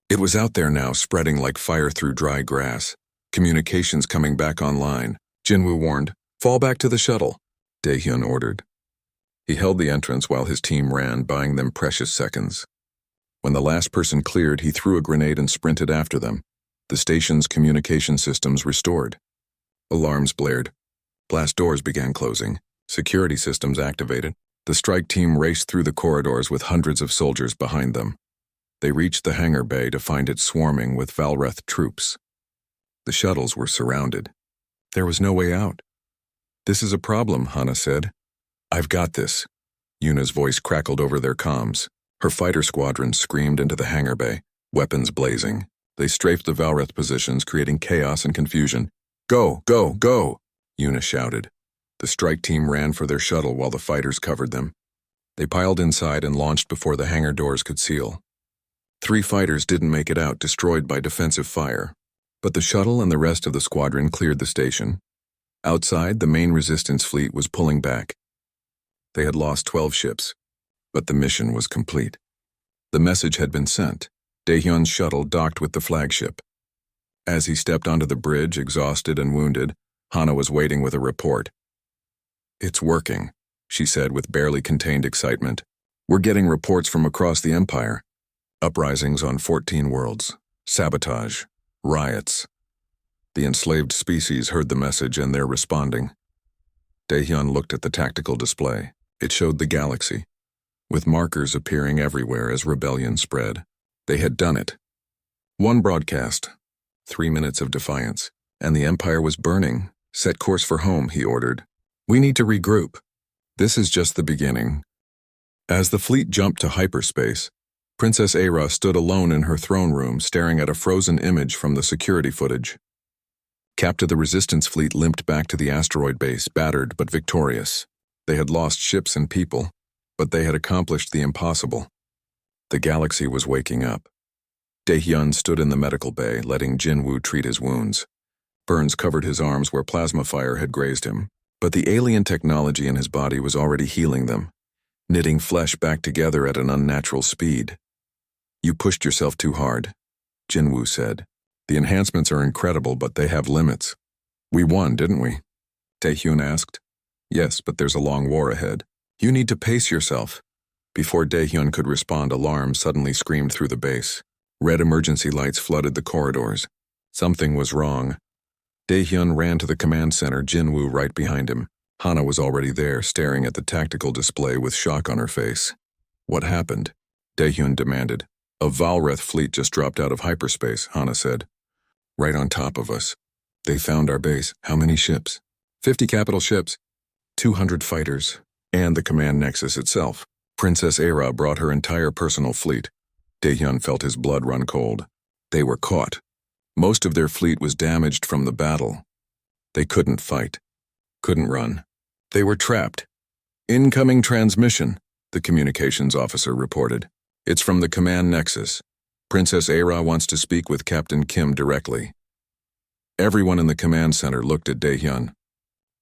It was out there now, spreading like fire through dry grass. Communications coming back online. Jinwoo warned, "Fall back to the shuttle," Daehyun ordered. He held the entrance while his team ran, buying them precious seconds. When the last person cleared, he threw a grenade and sprinted after them. The station's communication systems restored. Alarms blared. Blast doors began closing. Security systems activated. The strike team raced through the corridors with hundreds of soldiers behind them. They reached the hangar bay to find it swarming with Valreth troops. The shuttles were surrounded. There was no way out. "This is a problem," Hana said. "I've got this." Yuna's voice crackled over their comms. Her fighter squadron screamed into the hangar bay, weapons blazing. They strafed the Valreth positions, creating chaos and confusion. "Go, go, go!" Yuna shouted. The strike team ran for their shuttle while the fighters covered them. They piled inside and launched before the hangar doors could seal. 3 fighters didn't make it out, destroyed by defensive fire. But the shuttle and the rest of the squadron cleared the station. Outside, the main resistance fleet was pulling back. They had lost 12 ships, but the mission was complete. The message had been sent. Daehyun's shuttle docked with the flagship. As he stepped onto the bridge, exhausted and wounded, Hana was waiting with a report. "It's working," she said with barely contained excitement. "We're getting reports from across the Empire. Uprisings on 14 worlds. Sabotage. Riots. The enslaved species heard the message and they're responding. Daehyun looked at the tactical display. It showed the galaxy, with markers appearing everywhere as rebellion spread. They had done it. One broadcast, 3 minutes of defiance, and the Empire was burning. Set course for home, he ordered. We need to regroup. This is just the beginning. As the fleet jumped to hyperspace, Princess Aera stood alone in her throne room staring at a frozen image from the security footage. Captain, the Resistance fleet limped back to the asteroid base, battered but victorious. They had lost ships and people, but they had accomplished the impossible. The galaxy was waking up. Daehyun stood in the medical bay, letting Jinwoo treat his wounds. Burns covered his arms where plasma fire had grazed him, but the alien technology in his body was already healing them, knitting flesh back together at an unnatural speed. You pushed yourself too hard, Jinwoo said. The enhancements are incredible, but they have limits. We won, didn't we? Daehyun asked. Yes, but there's a long war ahead. You need to pace yourself. Before Daehyun could respond, alarms suddenly screamed through the base. Red emergency lights flooded the corridors. Something was wrong. Daehyun ran to the command center, Jinwoo right behind him. Hana was already there, staring at the tactical display with shock on her face. What happened? Daehyun demanded. A Valreth fleet just dropped out of hyperspace, Hana said. Right on top of us. They found our base. How many ships? 50 capital ships, 200 fighters, and the command nexus itself. Princess Aera brought her entire personal fleet. Daehyun felt his blood run cold. They were caught. Most of their fleet was damaged from the battle. They couldn't fight, couldn't run. They were trapped. Incoming transmission, the communications officer reported. It's from the command nexus. Princess Aera wants to speak with Captain Kim directly. Everyone in the command center looked at Daehyun.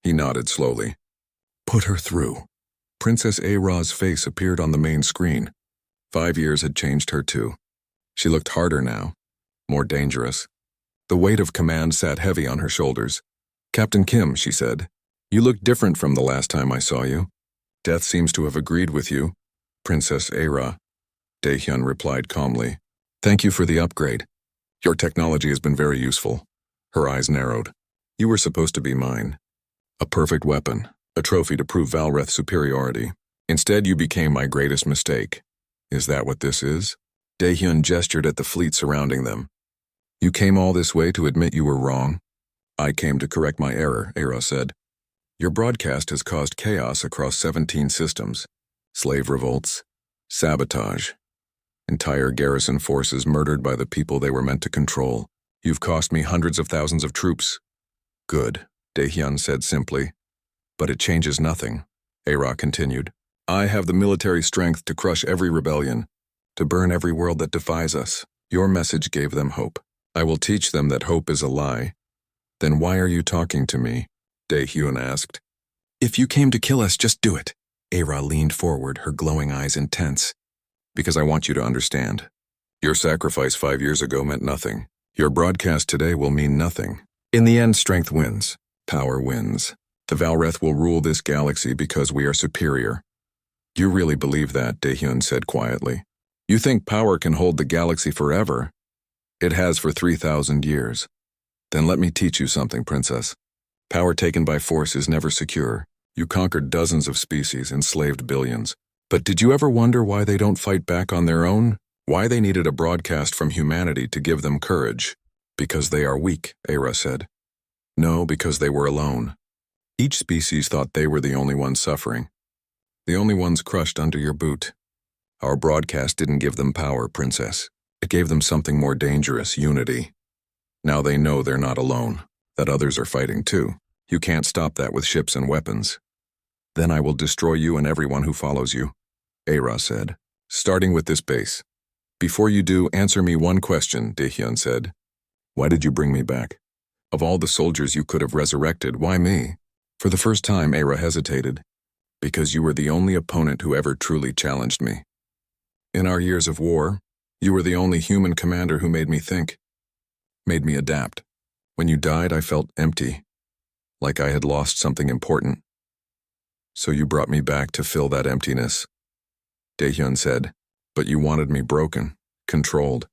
He nodded slowly. Put her through. Princess Aera's face appeared on the main screen. 5 years had changed her too. She looked harder now, more dangerous. The weight of command sat heavy on her shoulders. Captain Kim, she said, you look different from the last time I saw you. Death seems to have agreed with you, Princess Aera. Daehyun replied calmly. Thank you for the upgrade. Your technology has been very useful. Her eyes narrowed. You were supposed to be mine. A perfect weapon, a trophy to prove Valreth's superiority. Instead, you became my greatest mistake. Is that what this is? Daehyun gestured at the fleet surrounding them. You came all this way to admit you were wrong? I came to correct my error, Aera said. Your broadcast has caused chaos across 17 systems. Slave revolts, sabotage, entire garrison forces murdered by the people they were meant to control. You've cost me hundreds of thousands of troops. Good, Daehyun said simply. But it changes nothing, Aera continued. I have the military strength to crush every rebellion, to burn every world that defies us. Your message gave them hope. I will teach them that hope is a lie. Then why are you talking to me? Daehyun asked. If you came to kill us, just do it. Aera leaned forward, her glowing eyes intense. Because I want you to understand. Your sacrifice 5 years ago meant nothing. Your broadcast today will mean nothing. In the end, strength wins. Power wins. The Valreth will rule this galaxy because we are superior. You really believe that, Daehyun said quietly. You think power can hold the galaxy forever? It has for 3,000 years. Then let me teach you something, Princess. Power taken by force is never secure. You conquered dozens of species, enslaved billions. But did you ever wonder why they don't fight back on their own? Why they needed a broadcast from humanity to give them courage? Because they are weak, Aera said. No, because they were alone. Each species thought they were the only ones suffering. The only ones crushed under your boot. Our broadcast didn't give them power, Princess. It gave them something more dangerous, unity. Now they know they're not alone, that others are fighting too. You can't stop that with ships and weapons. Then I will destroy you and everyone who follows you, Aera said, starting with this base. Before you do, answer me one question, Daehyun said. Why did you bring me back? Of all the soldiers you could have resurrected, why me? For the first time, Aera hesitated. Because you were the only opponent who ever truly challenged me. In our years of war, you were the only human commander who made me think, made me adapt. When you died, I felt empty, like I had lost something important. So you brought me back to fill that emptiness. Daehyun said, but you wanted me broken, controlled,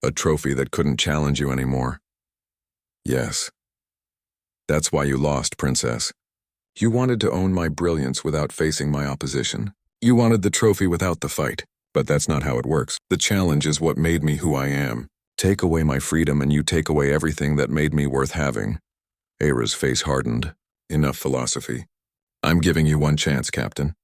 a trophy that couldn't challenge you anymore. Yes. That's why you lost, Princess. You wanted to own my brilliance without facing my opposition. You wanted the trophy without the fight. But that's not how it works. The challenge is what made me who I am. Take away my freedom and you take away everything that made me worth having. Aira's face hardened. Enough philosophy. I'm giving you one chance, Captain.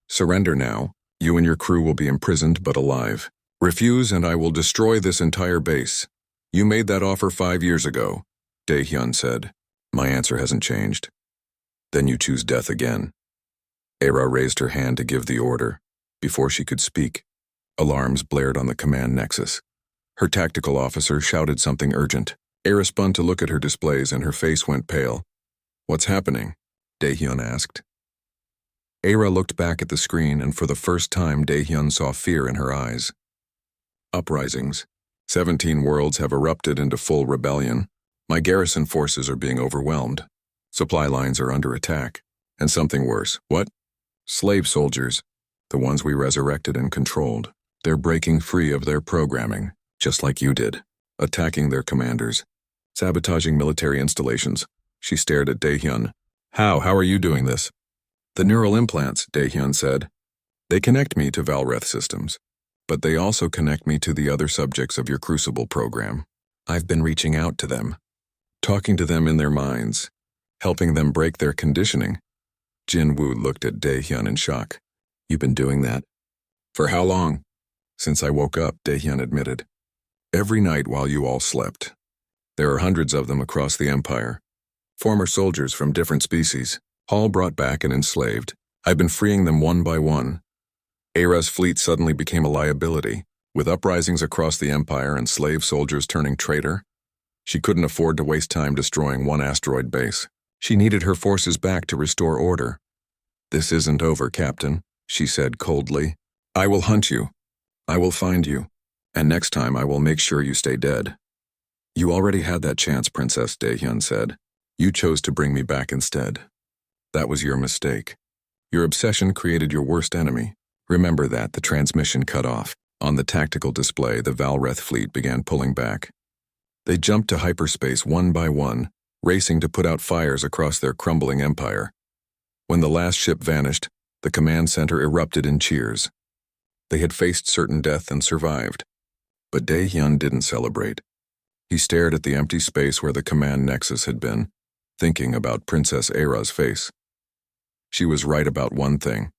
Surrender now. You and your crew will be imprisoned but alive. Refuse and I will destroy this entire base. You made that offer 5 years ago, Daehyun said. My answer hasn't changed. Then you choose death again. Aira raised her hand to give the order. Before she could speak, alarms blared on the command nexus. Her tactical officer shouted something urgent. Aira spun to look at her displays and her face went pale. What's happening? Daehyun asked. Aira looked back at the screen and for the first time Daehyun saw fear in her eyes. Uprisings. 17 worlds have erupted into full rebellion. My garrison forces are being overwhelmed. Supply lines are under attack. And something worse. What? Slave soldiers. The ones we resurrected and controlled. They're breaking free of their programming, just like you did. Attacking their commanders. Sabotaging military installations. She stared at Daehyun. How are you doing this? The neural implants, Daehyun said. They connect me to Valreth systems. But they also connect me to the other subjects of your Crucible program. I've been reaching out to them. Talking to them in their minds. Helping them break their conditioning. Jinwoo looked at Daehyun in shock. You've been doing that? For how long? Since I woke up, Daehyun admitted. Every night while you all slept. There are hundreds of them across the Empire. Former soldiers from different species, all brought back and enslaved. I've been freeing them one by one. Aira's fleet suddenly became a liability, with uprisings across the Empire and slave soldiers turning traitor. She couldn't afford to waste time destroying one asteroid base. She needed her forces back to restore order. This isn't over, Captain, she said coldly. I will hunt you. I will find you. And next time I will make sure you stay dead. You already had that chance, Princess, Daehyun said. You chose to bring me back instead. That was your mistake. Your obsession created your worst enemy. Remember that. The transmission cut off. On the tactical display, the Valreth fleet began pulling back. They jumped to hyperspace one by one, racing to put out fires across their crumbling empire. When the last ship vanished, the command center erupted in cheers. They had faced certain death and survived. But Daehyun didn't celebrate. He stared at the empty space where the command nexus had been, thinking about Princess Aira's face. She was right about one thing.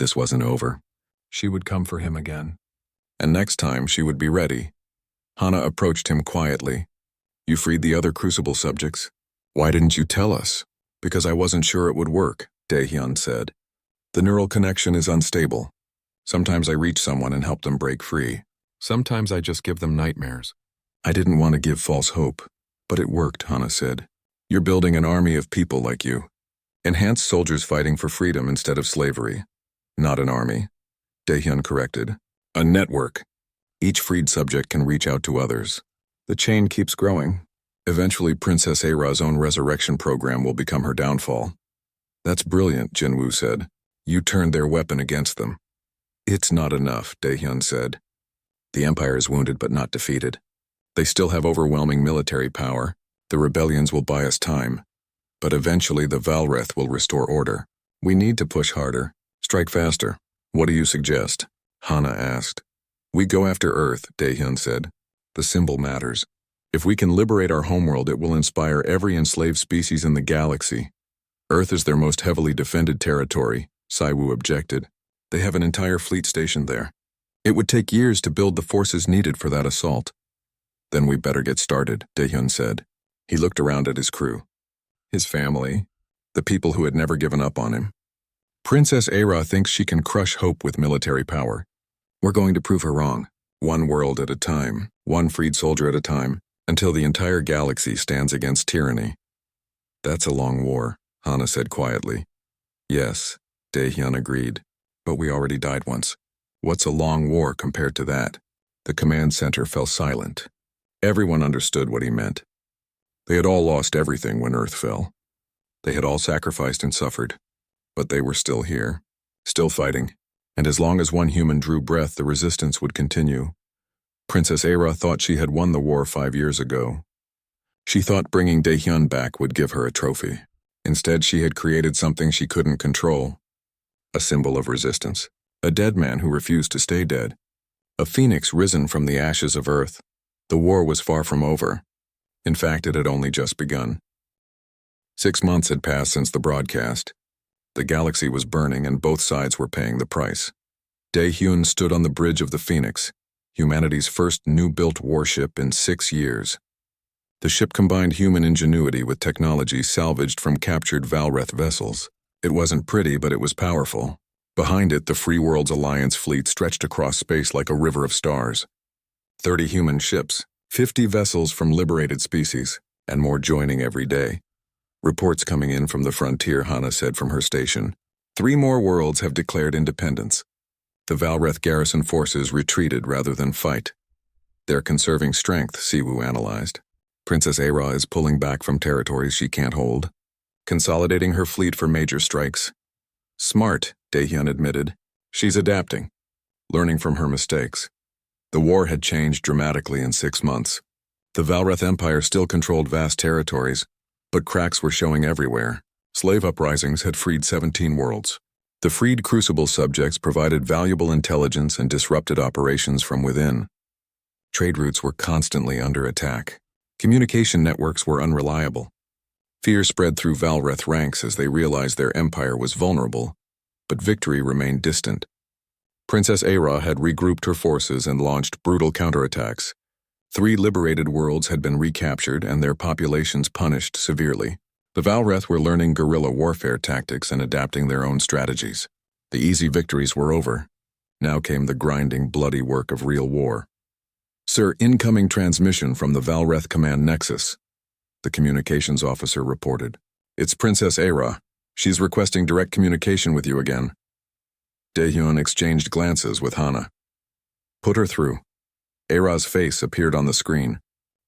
This wasn't over. She would come for him again. And next time she would be ready. Hana approached him quietly. You freed the other Crucible subjects. Why didn't you tell us? Because I wasn't sure it would work, Daehyun said. The neural connection is unstable. Sometimes I reach someone and help them break free. Sometimes I just give them nightmares. I didn't want to give false hope, but it worked, Hana said. You're building an army of people like you. Enhanced soldiers fighting for freedom instead of slavery. Not an army, Daehyun corrected. A network. Each freed subject can reach out to others. The chain keeps growing. Eventually, Princess Aira's own resurrection program will become her downfall. That's brilliant, Jinwoo said. You turned their weapon against them. It's not enough, Daehyun said. The Empire is wounded but not defeated. They still have overwhelming military power. The rebellions will buy us time. But eventually the Valreth will restore order. We need to push harder. Strike faster. What do you suggest? Hana asked. We go after Earth, Daehyun said. The symbol matters. If we can liberate our homeworld, it will inspire every enslaved species in the galaxy. Earth is their most heavily defended territory, Saiwu objected. They have an entire fleet stationed there. It would take years to build the forces needed for that assault. Then we better get started, Daehyun said. He looked around at his crew. His family, the people who had never given up on him. Princess Aira thinks she can crush hope with military power. We're going to prove her wrong. One world at a time, one freed soldier at a time, until the entire galaxy stands against tyranny. That's a long war, Hana said quietly. Yes, Daehyun agreed. But we already died once. What's a long war compared to that? The command center fell silent. Everyone understood what he meant. They had all lost everything when Earth fell. They had all sacrificed and suffered. But they were still here, still fighting. And as long as one human drew breath, the resistance would continue. Princess Aira thought she had won the war 5 years ago. She thought bringing Daehyun back would give her a trophy. Instead, she had created something she couldn't control. A symbol of resistance. A dead man who refused to stay dead. A phoenix risen from the ashes of Earth. The war was far from over. In fact, it had only just begun. 6 months had passed since the broadcast. The galaxy was burning and both sides were paying the price. Daehyun stood on the bridge of the Phoenix, humanity's first new-built warship in 6 years. The ship combined human ingenuity with technology salvaged from captured Valreth vessels. It wasn't pretty, but it was powerful. Behind it, the Free Worlds Alliance fleet stretched across space like a river of stars. 30 human ships, 50 vessels from liberated species, and more joining every day. Reports coming in from the frontier, Hana said from her station. 3 more worlds have declared independence. The Valreth garrison forces retreated rather than fight. They're conserving strength, Siwu analyzed. Princess Aira is pulling back from territories she can't hold, consolidating her fleet for major strikes. Smart, Daehyun admitted. She's adapting, learning from her mistakes. The war had changed dramatically in 6 months. The Valreth Empire still controlled vast territories, but cracks were showing everywhere. Slave uprisings had freed 17 worlds. The freed Crucible subjects provided valuable intelligence and disrupted operations from within. Trade routes were constantly under attack. Communication networks were unreliable. Fear spread through Valreth ranks as they realized their empire was vulnerable, but victory remained distant. Princess Aira had regrouped her forces and launched brutal counterattacks. 3 liberated worlds had been recaptured and their populations punished severely. The Valreth were learning guerrilla warfare tactics and adapting their own strategies. The easy victories were over. Now came the grinding, bloody work of real war. Sir, incoming transmission from the Valreth Command Nexus. The communications officer reported. It's Princess Aira. She's requesting direct communication with you again. Daehyun exchanged glances with Hana. Put her through. Aira's face appeared on the screen.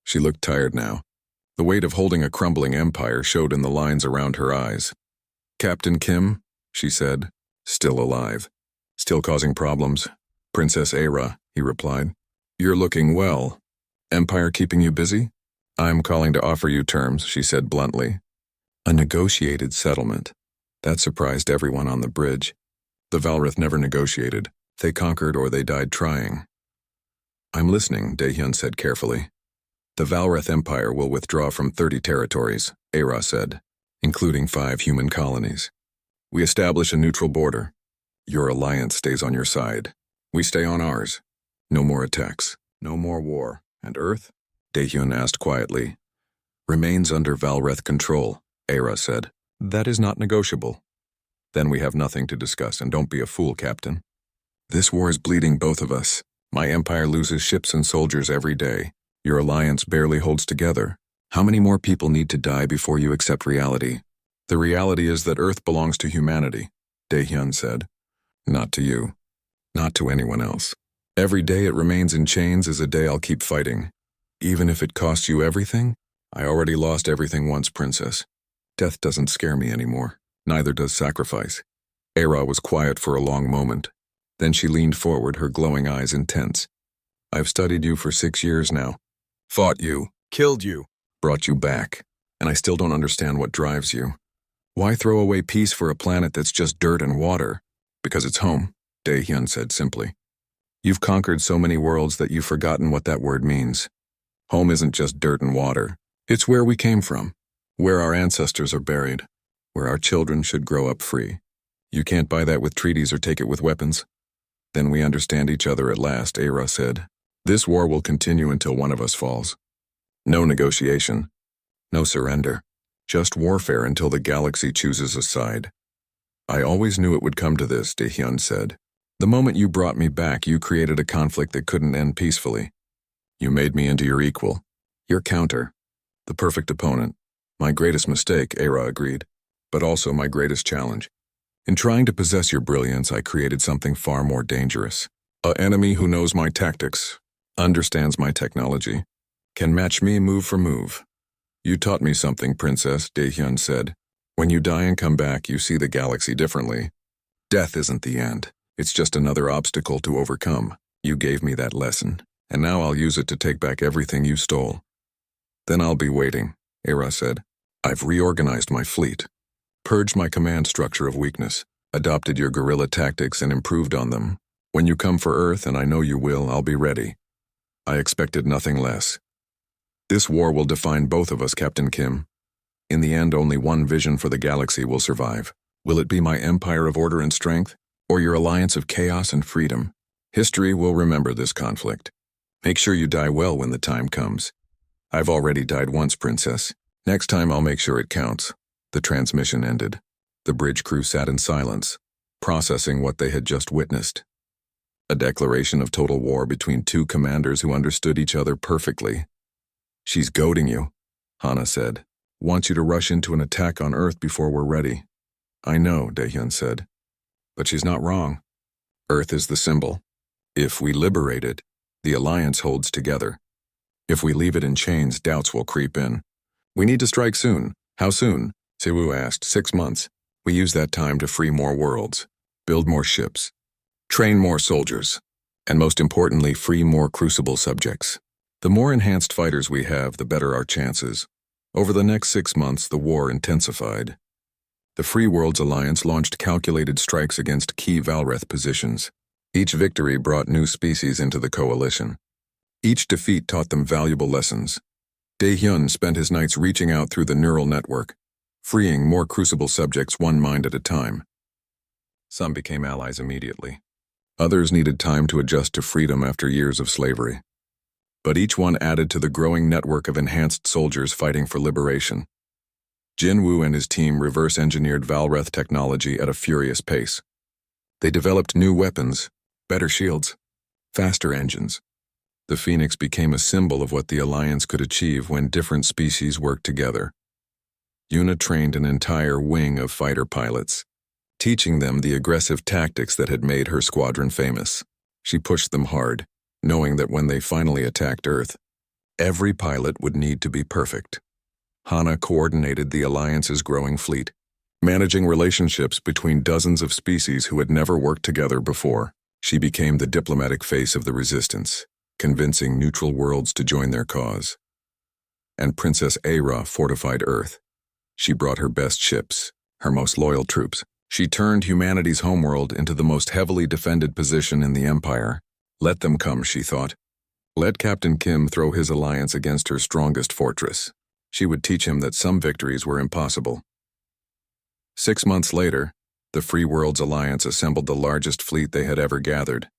She looked tired now. The weight of holding a crumbling empire showed in the lines around her eyes. Captain Kim, she said, still alive. Still causing problems. Princess Aira, he replied. You're looking well. Empire keeping you busy? I'm calling to offer you terms, she said bluntly. A negotiated settlement. That surprised everyone on the bridge. The Valreth never negotiated. They conquered or they died trying. I'm listening, Daehyun said carefully. The Valreth Empire will withdraw from 30 territories, Aira said, including 5 human colonies. We establish a neutral border. Your alliance stays on your side. We stay on ours. No more attacks. No more war. And Earth? Daehyun asked quietly. Remains under Valreth control, Aira said. That is not negotiable. Then we have nothing to discuss, and don't be a fool, Captain. This war is bleeding both of us. My empire loses ships and soldiers every day. Your alliance barely holds together. How many more people need to die before you accept reality? The reality is that Earth belongs to humanity, Daehyun said. Not to you. Not to anyone else. Every day it remains in chains is a day I'll keep fighting. Even if it costs you everything? I already lost everything once, Princess. Death doesn't scare me anymore. Neither does sacrifice. Aira was quiet for a long moment. Then she leaned forward, her glowing eyes intense. I've studied you for 6 years now. Fought you. Killed you. Brought you back. And I still don't understand what drives you. Why throw away peace for a planet that's just dirt and water? Because it's home, Daehyun said simply. You've conquered so many worlds that you've forgotten what that word means. Home isn't just dirt and water. It's where we came from, where our ancestors are buried, where our children should grow up free. You can't buy that with treaties or take it with weapons. Then we understand each other at last, Aira said. This war will continue until one of us falls. No negotiation. No surrender. Just warfare until the galaxy chooses a side. I always knew it would come to this, Daehyun said. The moment you brought me back, you created a conflict that couldn't end peacefully. You made me into your equal. Your counter. The perfect opponent. My greatest mistake, Aira agreed, but also my greatest challenge. In trying to possess your brilliance, I created something far more dangerous. An enemy who knows my tactics, understands my technology, can match me move for move. You taught me something, Princess, Daehyun said. When you die and come back, you see the galaxy differently. Death isn't the end. It's just another obstacle to overcome. You gave me that lesson, and now I'll use it to take back everything you stole. Then I'll be waiting, Era said. I've reorganized my fleet, purged my command structure of weakness, adopted your guerrilla tactics and improved on them. When you come for Earth, and I know you will, I'll be ready. I expected nothing less. This war will define both of us, Captain Kim. In the end, only one vision for the galaxy will survive. Will it be my empire of order and strength, or your alliance of chaos and freedom? History will remember this conflict. Make sure you die well when the time comes. I've already died once, Princess. Next time I'll make sure it counts. The transmission ended. The bridge crew sat in silence, processing what they had just witnessed. A declaration of total war between two commanders who understood each other perfectly. She's goading you, Hana said. Wants you to rush into an attack on Earth before we're ready. I know, Daehyun said. But she's not wrong. Earth is the symbol. If we liberate it, the Alliance holds together. If we leave it in chains, doubts will creep in. We need to strike soon. How soon? Siwoo asked. 6 months. We use that time to free more worlds, build more ships, train more soldiers, and most importantly, free more Crucible subjects. The more enhanced fighters we have, the better our chances. Over the next 6 months, the war intensified. The Free Worlds Alliance launched calculated strikes against key Valreth positions. Each victory brought new species into the coalition. Each defeat taught them valuable lessons. Daehyun spent his nights reaching out through the neural network, freeing more Crucible subjects one mind at a time. Some became allies immediately. Others needed time to adjust to freedom after years of slavery. But each one added to the growing network of enhanced soldiers fighting for liberation. Jinwoo and his team reverse-engineered Valreth technology at a furious pace. They developed new weapons, better shields, faster engines. The Phoenix became a symbol of what the Alliance could achieve when different species worked together. Yuna trained an entire wing of fighter pilots, teaching them the aggressive tactics that had made her squadron famous. She pushed them hard, knowing that when they finally attacked Earth, every pilot would need to be perfect. Hana coordinated the Alliance's growing fleet, managing relationships between dozens of species who had never worked together before. She became the diplomatic face of the resistance, convincing neutral worlds to join their cause. And Princess Aira fortified Earth. She brought her best ships, her most loyal troops. She turned humanity's homeworld into the most heavily defended position in the Empire. Let them come, she thought. Let Captain Kim throw his alliance against her strongest fortress. She would teach him that some victories were impossible. 6 months later, the Free Worlds Alliance assembled the largest fleet they had ever gathered.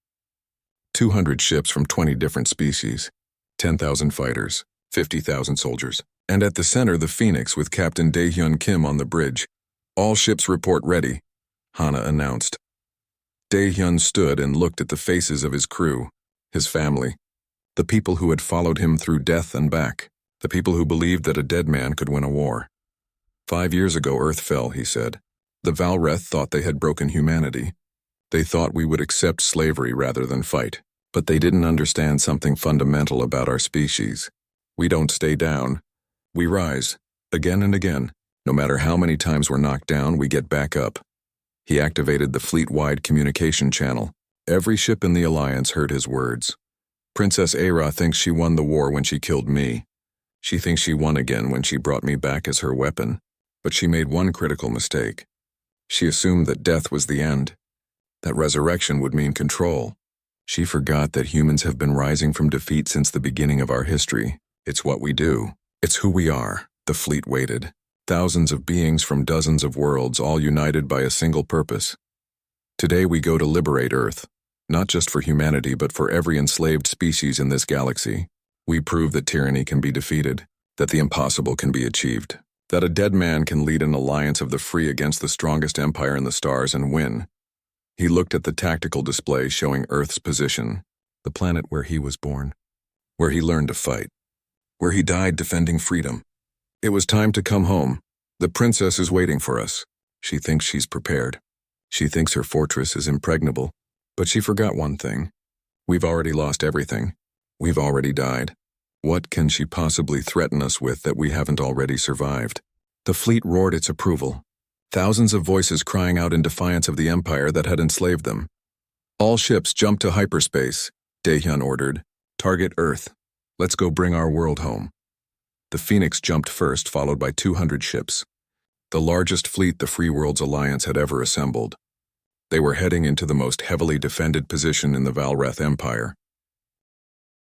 200 ships from 20 different species, 10,000 fighters, 50,000 soldiers, and at the center the Phoenix with Captain Daehyun Kim on the bridge. All ships report ready, Hana announced. Daehyun stood and looked at the faces of his crew, his family, the people who had followed him through death and back, the people who believed that a dead man could win a war. 5 years ago Earth fell, he said. The Valreth thought they had broken humanity. They thought we would accept slavery rather than fight. But they didn't understand something fundamental about our species. We don't stay down. We rise, again and again. No matter how many times we're knocked down, we get back up. He activated the fleet-wide communication channel. Every ship in the Alliance heard his words. Princess Aira thinks she won the war when she killed me. She thinks she won again when she brought me back as her weapon. But she made one critical mistake. She assumed that death was the end, that resurrection would mean control. She forgot that humans have been rising from defeat since the beginning of our history. It's what we do. It's who we are. The fleet waited. Thousands of beings from dozens of worlds, all united by a single purpose. Today we go to liberate Earth, not just for humanity but for every enslaved species in this galaxy. We prove that tyranny can be defeated, that the impossible can be achieved, that a dead man can lead an alliance of the free against the strongest empire in the stars and win. He looked at the tactical display showing Earth's position, the planet where he was born, where he learned to fight, where he died defending freedom. It was time to come home. The princess is waiting for us. She thinks she's prepared. She thinks her fortress is impregnable. But she forgot one thing. We've already lost everything. We've already died. What can she possibly threaten us with that we haven't already survived? The fleet roared its approval. Thousands of voices crying out in defiance of the empire that had enslaved them. All ships jump to hyperspace, Daehyun ordered. Target Earth. Let's go bring our world home. The Phoenix jumped first, followed by 200 ships, the largest fleet the Free Worlds Alliance had ever assembled. They were heading into the most heavily defended position in the Valrath Empire,